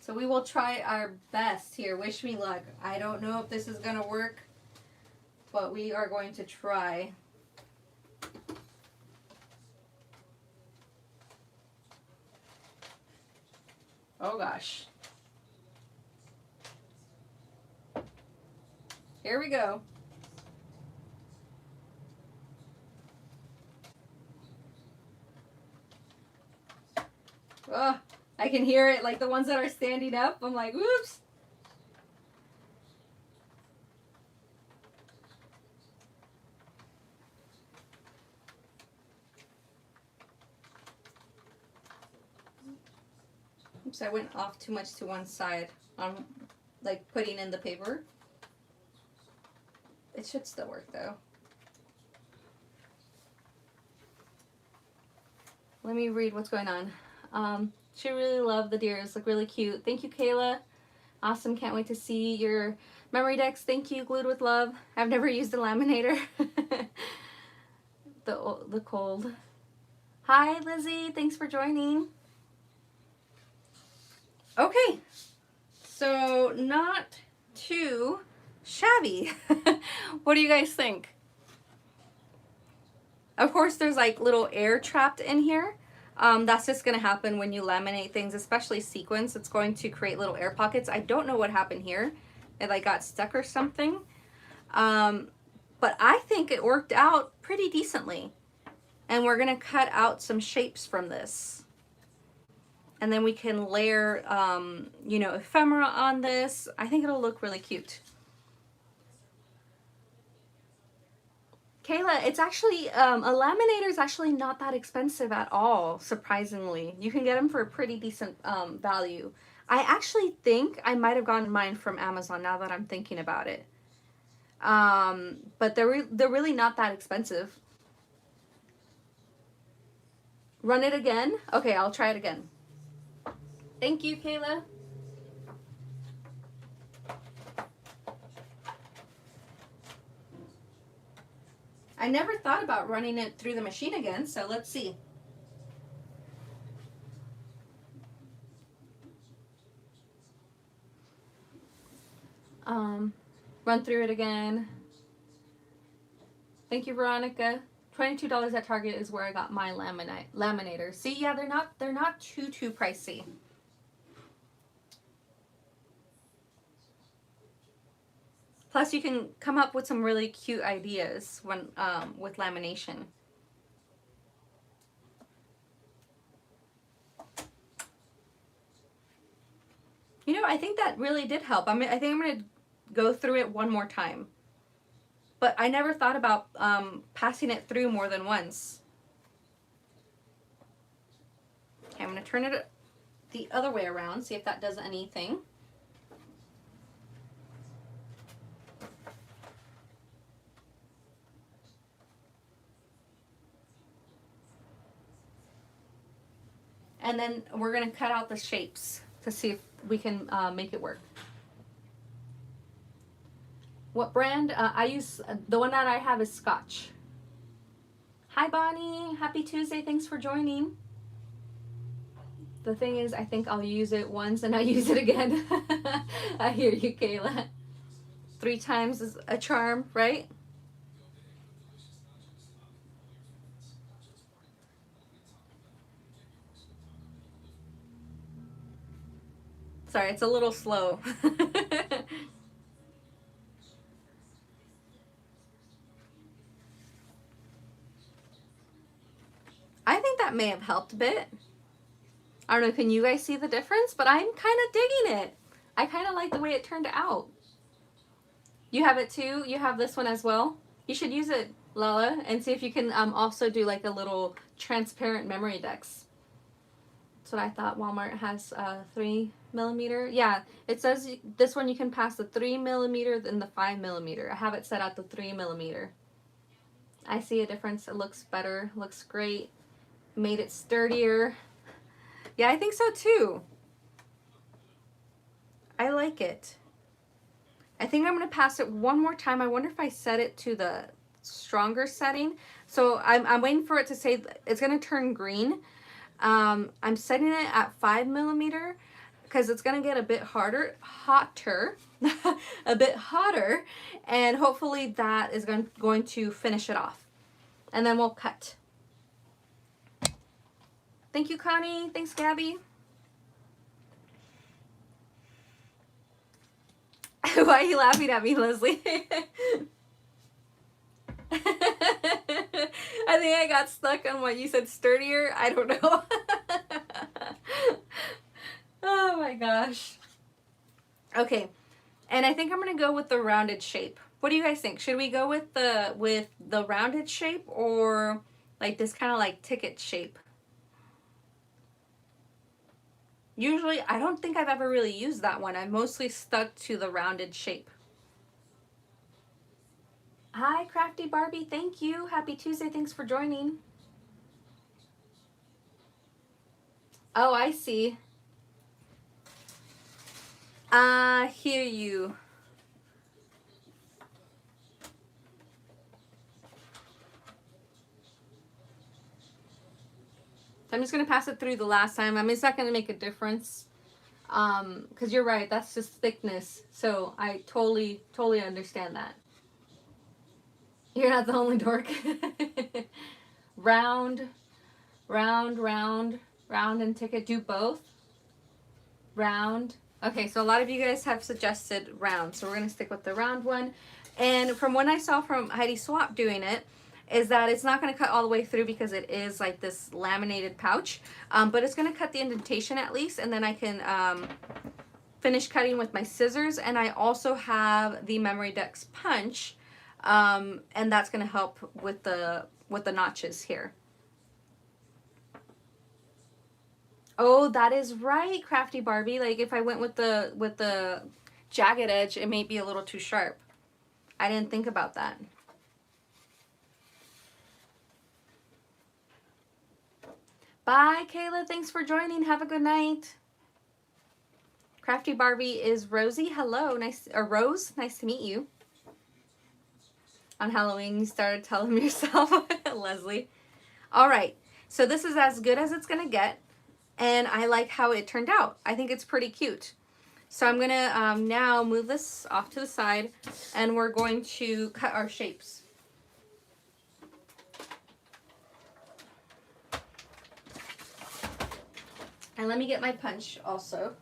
So we will try our best here. Wish me luck. I don't know if this is going to work, but we are going to try. Oh gosh. Here we go. Oh, I can hear it, like the ones that are standing up. I'm like, whoops. Oops, I went off too much to one side on like putting in the paper. It should still work though. Let me read what's going on. She really loved the deers. Look really cute. Thank you, Kayla. Awesome. Can't wait to see your memory decks. Thank you, Glued with Love. I've never used a laminator. the cold. Hi, Lizzie. Thanks for joining. Okay. So not too shabby. What do you guys think? Of course, there's like little air trapped in here. That's just going to happen when you laminate things, especially sequins. It's going to create little air pockets. I don't know what happened here. It like got stuck or something. But I think it worked out pretty decently. And we're going to cut out some shapes from this. And then we can layer, you know, ephemera on this. I think it'll look really cute. Kayla, it's actually, a laminator is actually not that expensive at all, surprisingly. You can get them for a pretty decent value. I actually think I might have gotten mine from Amazon now that I'm thinking about it. But they're really not that expensive. Run it again? Okay, I'll try it again. Thank you, Kayla. I never thought about running it through the machine again, so let's see. Run through it again. Thank you, Veronica. $22 at Target is where I got my laminator. See, yeah, they're not too pricey. Plus, you can come up with some really cute ideas when with lamination. You know, I think that really did help. I think I'm gonna go through it one more time. But I never thought about passing it through more than once. Okay, I'm gonna turn it the other way around, see if that does anything. And then we're gonna cut out the shapes to see if we can make it work. What brand? I use, the one that I have is Scotch. Hi Bonnie, happy Tuesday, thanks for joining. The thing is, I think I'll use it once and I use it again. I hear you, Kayla. 3 times is a charm, right? Sorry, it's a little slow. I think that may have helped a bit. I don't know, can you guys see the difference? But I'm kind of digging it. I kind of like the way it turned out. You have it too? You have this one as well? You should use it, Lala, and see if you can also do like a little transparent memory decks. That's what I thought. Walmart has 3mm. Yeah, it says this one you can pass the 3mm and the 5mm. I have it set at the 3mm. I see a difference. It looks better, looks great. Made it sturdier. Yeah, I think so too. I like it. I think I'm going to pass it one more time. I wonder if I set it to the stronger setting. So I'm waiting for it to say it's going to turn green. I'm setting it at 5mm because it's going to get a bit hotter, a bit hotter, and hopefully that is going to finish it off. And then we'll cut. Thank you, Connie. Thanks, Gabby. Why are you laughing at me, Leslie? I think I got stuck on what you said, sturdier. I don't know. Oh my gosh. Okay, and I think I'm gonna go with the rounded shape. What do you guys think? Should we go with the rounded shape or like this kind of like ticket shape? Usually, I don't think I've ever really used that one. I've mostly stuck to the rounded shape. Hi, Crafty Barbie. Thank you. Happy Tuesday. Thanks for joining. Oh, I see. I hear you. So I'm just going to pass it through the last time. I mean, it's not going to make a difference. Because you're right. That's just thickness. So I totally understand that. You're not the only dork. Round, and ticket. Do both. Round. Okay, so a lot of you guys have suggested round. So we're going to stick with the round one. And from what I saw from Heidi Swap doing it, is that it's not going to cut all the way through because it is like this laminated pouch. But it's going to cut the indentation at least. And then I can finish cutting with my scissors. And I also have the Memory Decks punch And that's going to help with the notches here. Oh, that is right, Crafty Barbie. Like if I went with the jagged edge, it may be a little too sharp. I didn't think about that. Bye, Kayla. Thanks for joining. Have a good night. Crafty Barbie is Rosie. Hello. Nice, or Rose. Nice to meet you. On Halloween, you started telling yourself, Leslie. All right. So this is as good as it's going to get. And I like how it turned out. I think it's pretty cute. So I'm going to now move this off to the side. And we're going to cut our shapes. And let me get my punch also.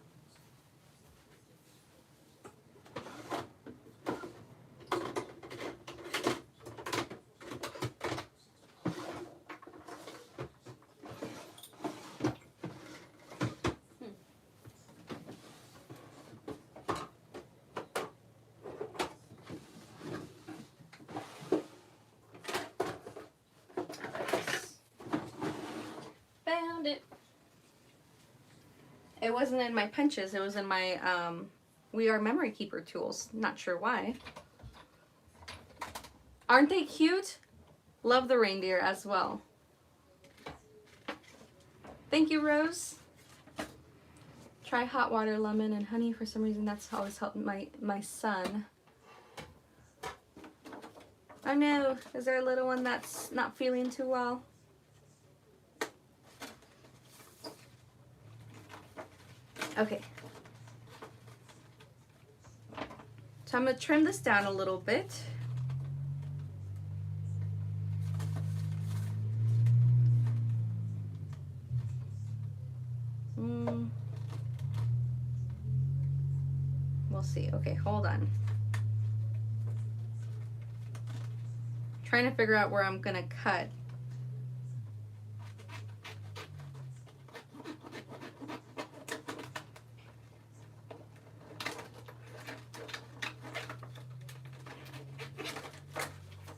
Found it. It wasn't in my punches, it was in my We Are Memory Keeper tools. Not sure why. Aren't they cute? Love the reindeer as well. Thank you, Rose. Try hot water, lemon, and honey. For some reason, that's always helped my son. Oh no, is there a little one that's not feeling too well? Okay. So I'm going to trim this down a little bit. We'll see. Okay, hold on. Trying to figure out where I'm going to cut.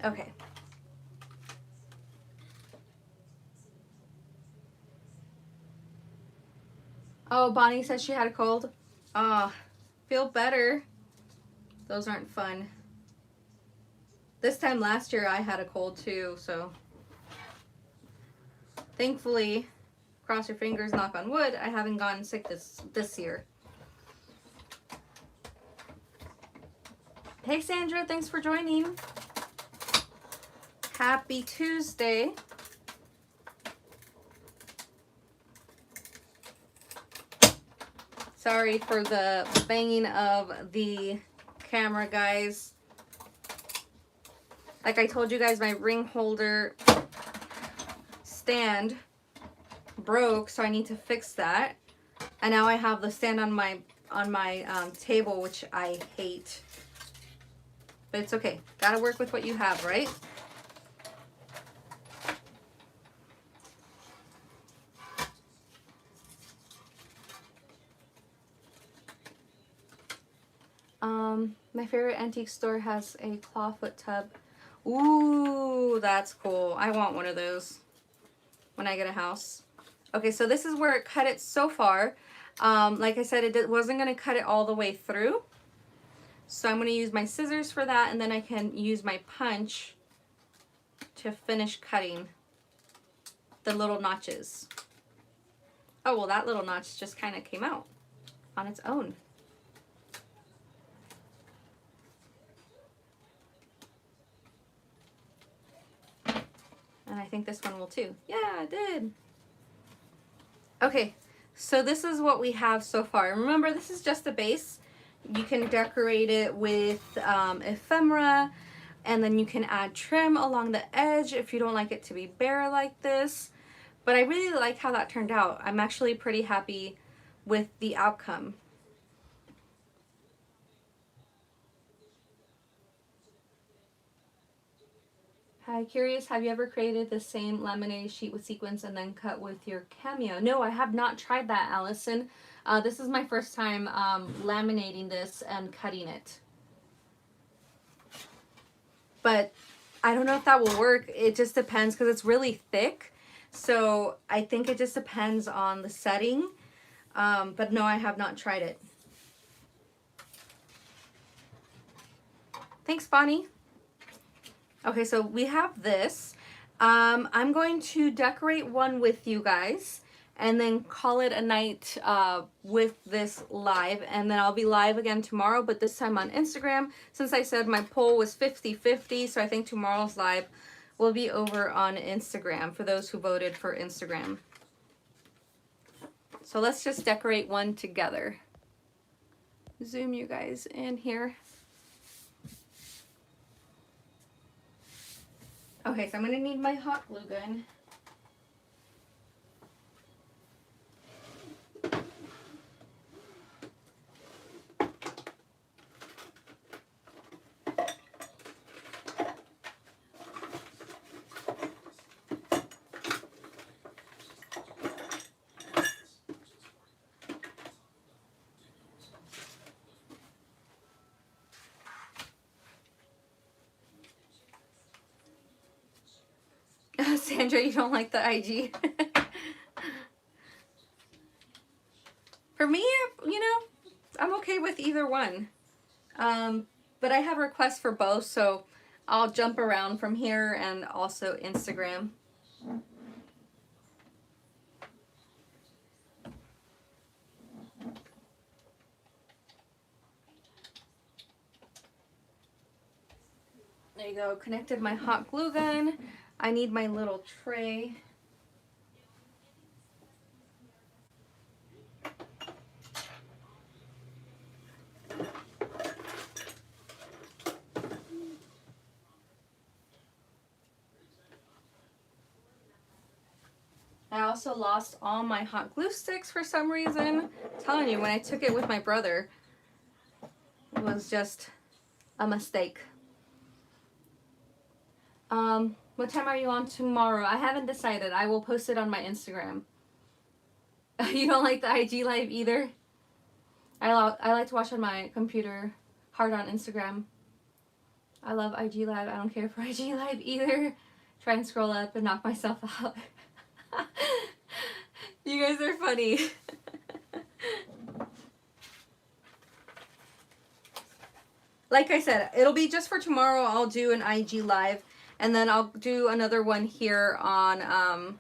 Okay. Oh, Bonnie says she had a cold. Ah, feel better. Those aren't fun. This time last year I had a cold too, so thankfully, cross your fingers, knock on wood, I haven't gotten sick this year. Hey Sandra, thanks for joining. Happy Tuesday. Sorry for the banging of the camera, guys. Like I told you guys, my ring holder stand broke, so I need to fix that. And now I have the stand on my table, which I hate. But it's okay. Gotta work with what you have, right? My favorite antique store has a clawfoot tub. Ooh, that's cool. I want one of those when I get a house. Okay, so this is where it cut it so far. Like I said, it wasn't going to cut it all the way through. So I'm going to use my scissors for that, and then I can use my punch to finish cutting the little notches. Oh, well, that little notch just kind of came out on its own. And I think this one will too. Yeah, it did. Okay, so this is what we have so far. Remember, this is just the base. You can decorate it with ephemera, and then you can add trim along the edge if you don't like it to be bare like this. But I really like how that turned out. I'm actually pretty happy with the outcome. Hi, curious, have you ever created the same laminated sheet with sequins and then cut with your cameo? No, I have not tried that, Allison. This is my first time laminating this and cutting it. but I don't know if that will work. It just depends because it's really thick. So I think it just depends on the setting. But no, I have not tried it. Thanks, Bonnie. Okay, so we have this. I'm going to decorate one with you guys and then call it a night with this live. And then I'll be live again tomorrow, but this time on Instagram. Since I said my poll was 50-50, so I think tomorrow's live will be over on Instagram for those who voted for Instagram. So let's just decorate one together. Zoom you guys in here. Okay, so I'm gonna need my hot glue gun. Sandra, you don't like the IG? For me, you know, I'm okay with either one. But I have requests for both, so I'll jump around from here and also Instagram. There you go, connected my hot glue gun. I need my little tray. I also lost all my hot glue sticks for some reason. I'm telling you, when I took it with my brother, it was just a mistake. What time are you on tomorrow? I haven't decided. I will post it on my Instagram. You don't like the IG live either? I like to watch on my computer, hard on Instagram. I love IG live. I don't care for IG live either. Try and scroll up and knock myself out. You guys are funny. Like I said, it'll be just for tomorrow. I'll do an IG live, and then I'll do another one here on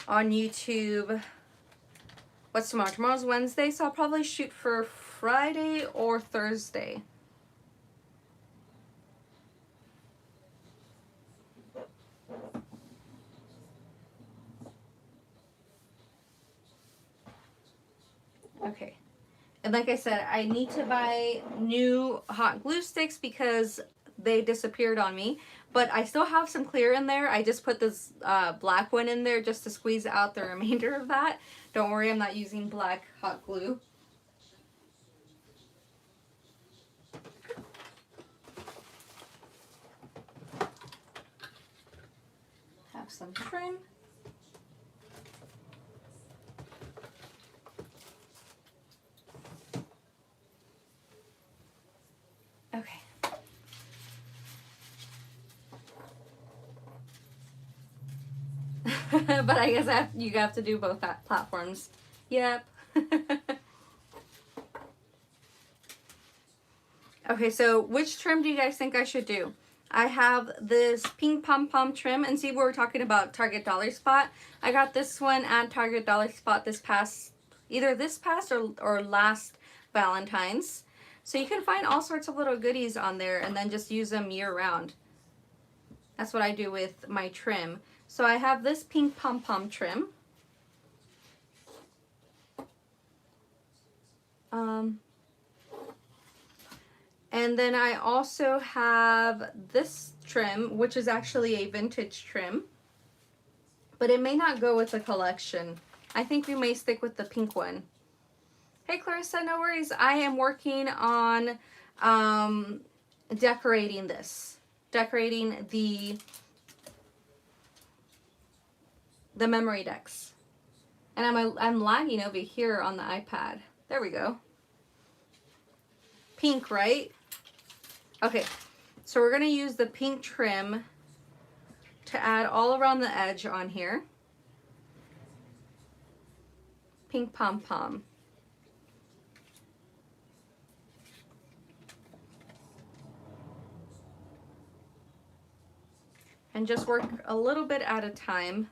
YouTube. What's tomorrow? Tomorrow's Wednesday, so I'll probably shoot for Friday or Thursday. Okay. And like I said, I need to buy new hot glue sticks because they disappeared on me. But I still have some clear in there. I just put this black one in there just to squeeze out the remainder of that. Don't worry, I'm not using black hot glue. Have some trim. Okay. But I guess you have to do both platforms. Yep. Okay, so which trim do you guys think I should do? I have this pink pom-pom trim, and see, we were talking about Target Dollar Spot. I got this one at Target Dollar Spot either this past or last Valentine's. So you can find all sorts of little goodies on there and then just use them year round. That's what I do with my trim. So I have this pink pom-pom trim. And then I also have this trim, which is actually a vintage trim. But it may not go with the collection. I think we may stick with the pink one. Hey Clarissa, no worries. I am working on decorating this. Decorating the memory decks. And I'm lagging over here on the iPad. There we go. Pink, right? Okay. So we're going to use the pink trim to add all around the edge on here. Pink pom-pom. And just work a little bit at a time.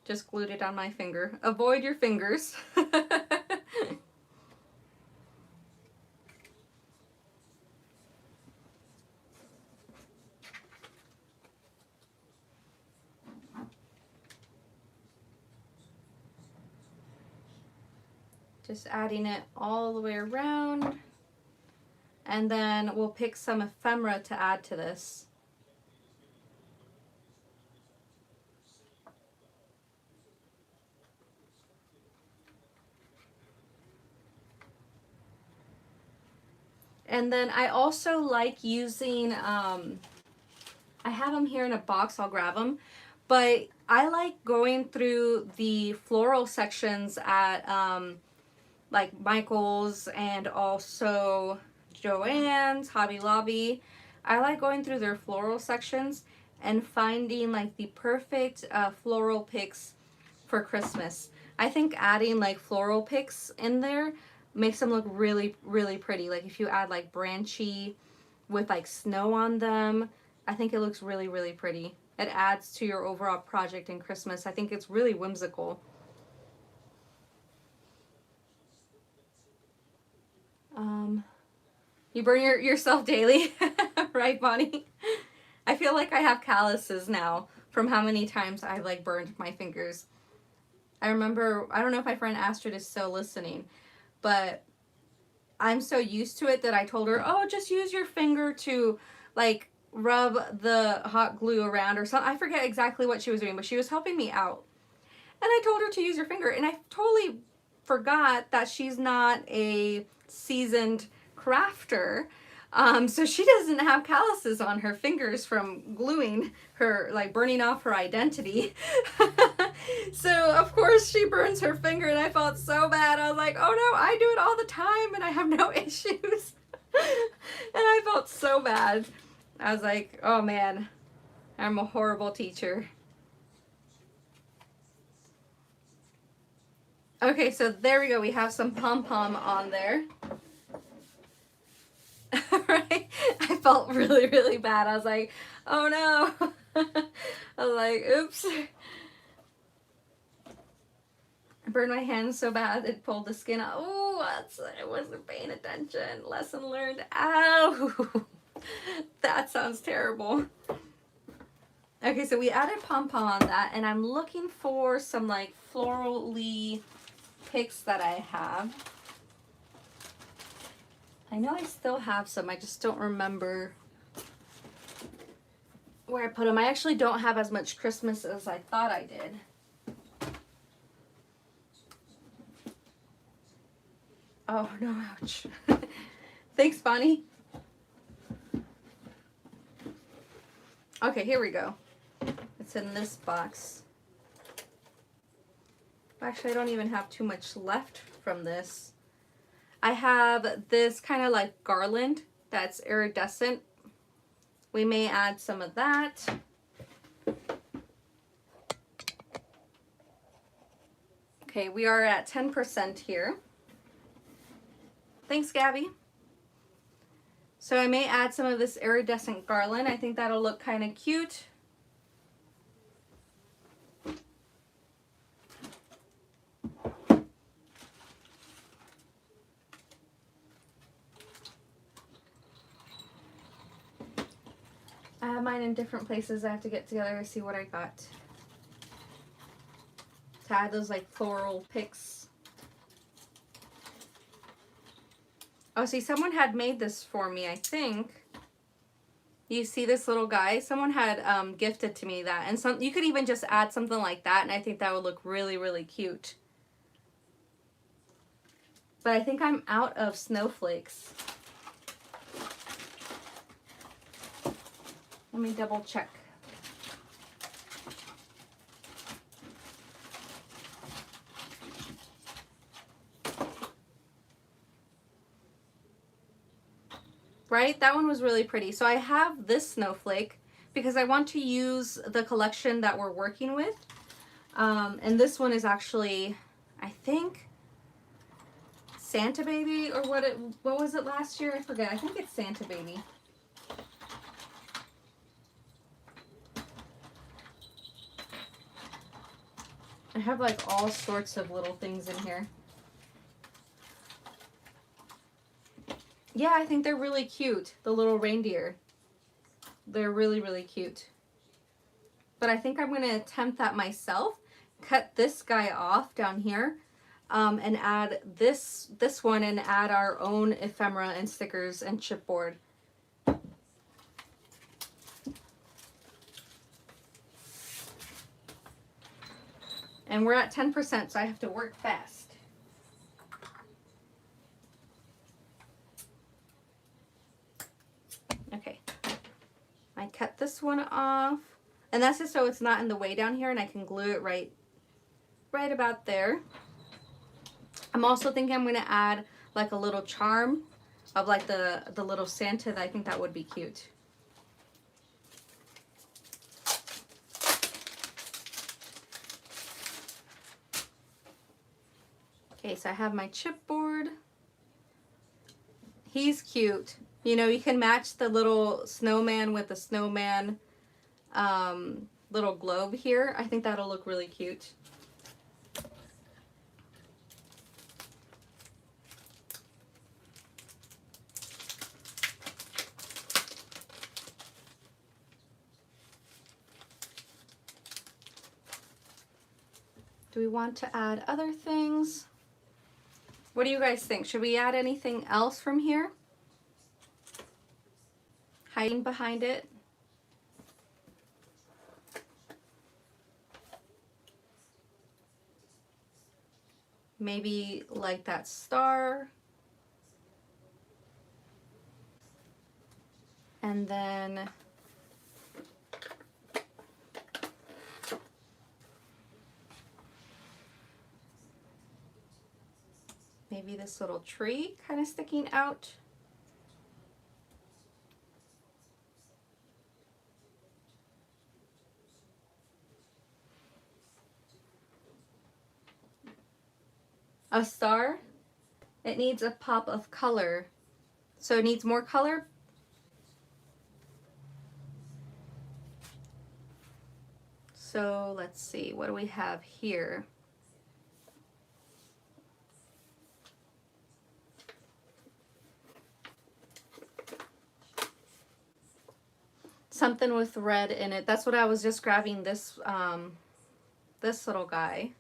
Just glued it on my finger. Avoid your fingers. Just adding it all the way around. And then we'll pick some ephemera to add to this. And then I also like using, I have them here in a box, I'll grab them. But I like going through the floral sections at like Michael's and also Joann's, Hobby Lobby. I like going through their floral sections and finding like the perfect floral picks for Christmas. I think adding like floral picks in there makes them look really, really pretty. Like if you add like branchy with like snow on them, I think it looks really, really pretty. It adds to your overall project in Christmas. I think it's really whimsical. You burn yourself daily, right, Bonnie? I feel like I have calluses now from how many times I've like burned my fingers. I remember, I don't know if my friend Astrid is still listening, but I'm so used to it that I told her, oh, just use your finger to like rub the hot glue around or something. I forget exactly what she was doing, but she was helping me out. And I told her to use your finger, and I totally forgot that she's not a seasoned crafter. So she doesn't have calluses on her fingers from gluing her, like burning off her identity. So of course she burns her finger, and I felt so bad. I was like, oh no, I do it all the time and I have no issues. And I felt so bad. I was like, oh man, I'm a horrible teacher. Okay, so there we go. We have some pom-pom on there. Right? I felt really, really bad. I was like, oh no. I was like, oops. I burned my hand so bad it pulled the skin out. Oh, I wasn't paying attention. Lesson learned. Ow. That sounds terrible. Okay, so we added pom-pom on that, and I'm looking for some like floral-y picks that I have. I know I still have some, I just don't remember where I put them. I actually don't have as much Christmas as I thought I did. Oh no, ouch. Thanks, Bonnie. Okay, here we go. It's in this box. Actually, I don't even have too much left from this. I have this kind of like garland that's iridescent. We may add some of that. Okay, we are at 10% here. Thanks, Gabby. So I may add some of this iridescent garland. I think that'll look kind of cute. I have mine in different places. I have to get together and see what I got. To add those like floral picks. Oh, see, someone had made this for me, I think. You see this little guy? Someone had gifted to me that. And you could even just add something like that, and I think that would look really, really cute. But I think I'm out of snowflakes. Let me double check. right? That one was really pretty. So I have this snowflake because I want to use the collection that we're working with. And this one is actually, I think, Santa Baby, or what was it last year? I forget. I think it's Santa Baby. I have like all sorts of little things in here. Yeah, I think they're really cute. The little reindeer. They're really, really cute. But I think I'm going to attempt that myself. Cut this guy off down here. And add this one and add our own ephemera and stickers and chipboard. And we're at 10%, so I have to work fast. Okay. I cut this one off. And that's just so it's not in the way down here and I can glue it right about there. I'm also thinking I'm going to add like a little charm of like the little Santa. I think that would be cute. Okay, so I have my chipboard. He's cute. You know, you can match the little snowman with the snowman little globe here. I think that'll look really cute. Do we want to add other things? What do you guys think? Should we add anything else from here? Hiding behind it. Maybe like that star. And then maybe this little tree kind of sticking out. A star, it needs a pop of color. So it needs more color. So let's see, what do we have here? Something with red in it. That's what I was just grabbing this, this little guy.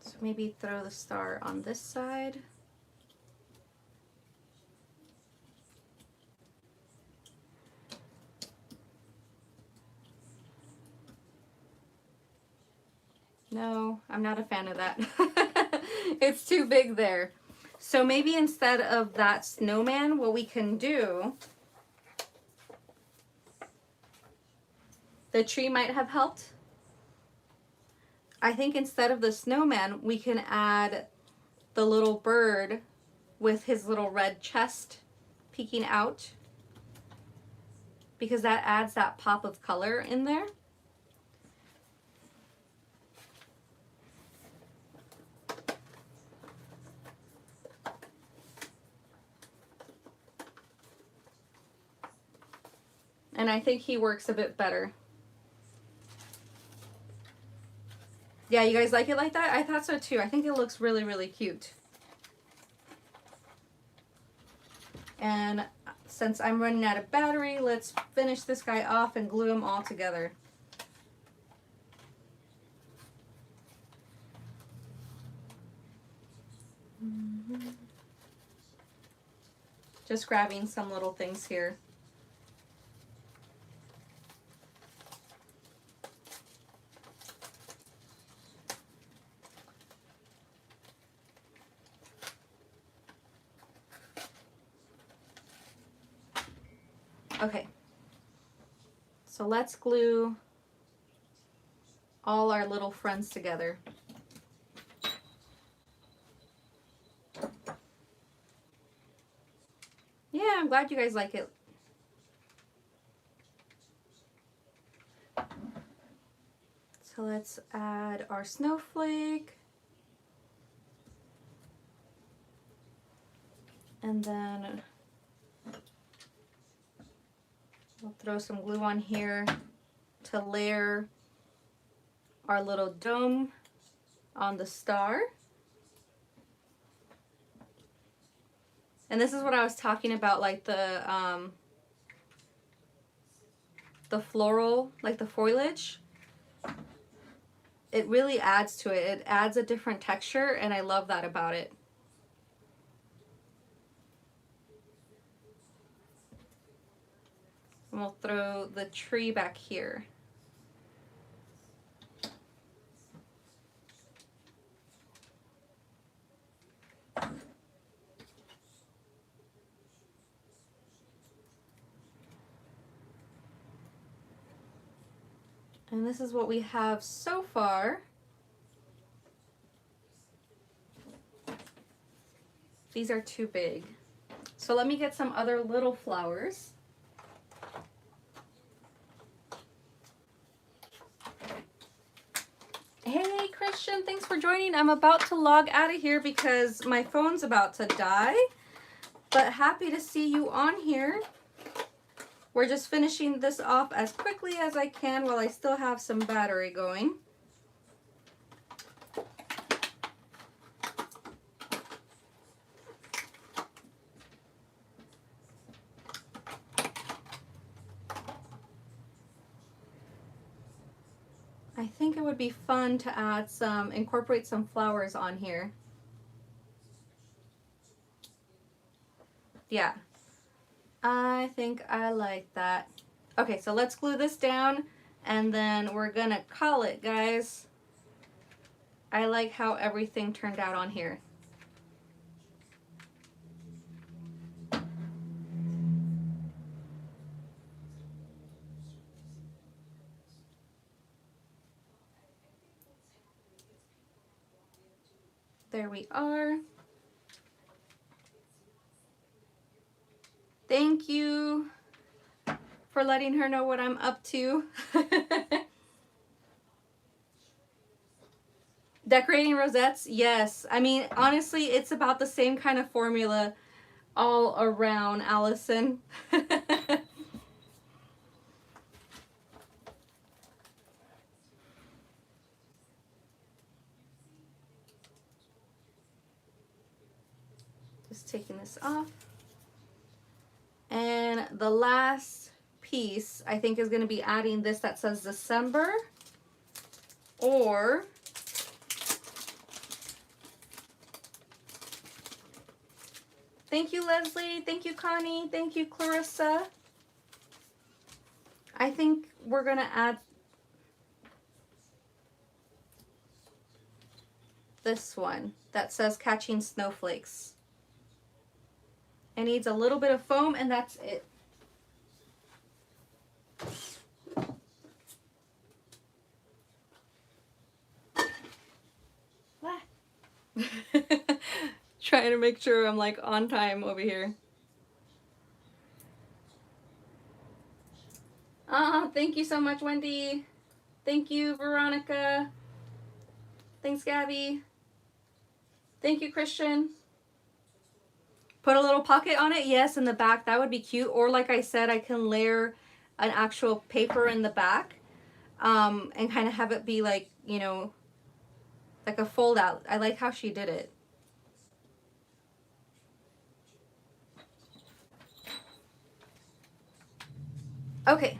So maybe throw the star on this side. No, I'm not a fan of that. It's too big there. So maybe instead of that snowman, what we can do, the tree might have helped. I think instead of the snowman, we can add the little bird with his little red chest peeking out, because that adds that pop of color in there. And I think he works a bit better. Yeah, you guys like it like that? I thought so too. I think it looks really, really cute. And since I'm running out of battery, let's finish this guy off and glue them all together. Just grabbing some little things here. Okay, so let's glue all our little friends together. glad you guys like it. So let's add our snowflake. And then we'll throw some glue on here to layer our little dome on the star. And this is what I was talking about, like the floral, like the foliage. It really adds to it. It adds a different texture, and I love that about it. And we'll throw the tree back here. And this is what we have so far. These are too big. So let me get some other little flowers. Hey Christian, thanks for joining. I'm about to log out of here because my phone's about to die. But happy to see you on here. We're just finishing this off as quickly as I can while I still have some battery going. I think it would be fun to add incorporate some flowers on here. Yeah. I think I like that. Okay, so let's glue this down and then we're gonna call it, guys. I like how everything turned out on here. There we are. Thank you for letting her know what I'm up to. Decorating rosettes, yes. I mean, honestly, it's about the same kind of formula all around, Allison. Just taking this off. And the last piece, I think, is going to be adding this that says December. Or thank you, Leslie. Thank you, Connie. Thank you, Clarissa. I think we're going to add this one that says Catching Snowflakes. It needs a little bit of foam, and that's it. Trying to make sure I'm like on time over here. Thank you so much, Wendy. Thank you, Veronica. Thanks, Gabby. Thank you, Christian. Put a little pocket on it, yes, in the back. That would be cute. Or like I said, I can layer an actual paper in the back and kind of have it be like, you know, like a fold out. I like how she did it. Okay.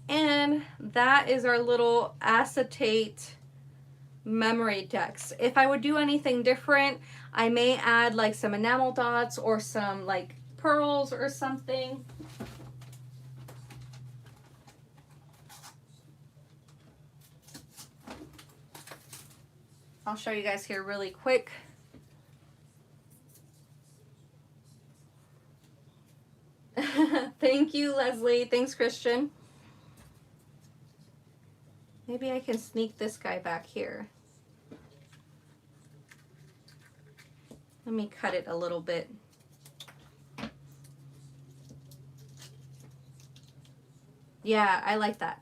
And that is our little acetate memory text. If I would do anything different, I may add like some enamel dots or some like pearls or something. I'll show you guys here really quick. Thank you, Leslie. Thanks, Christian. Maybe I can sneak this guy back here. Let me cut it a little bit. Yeah, I like that.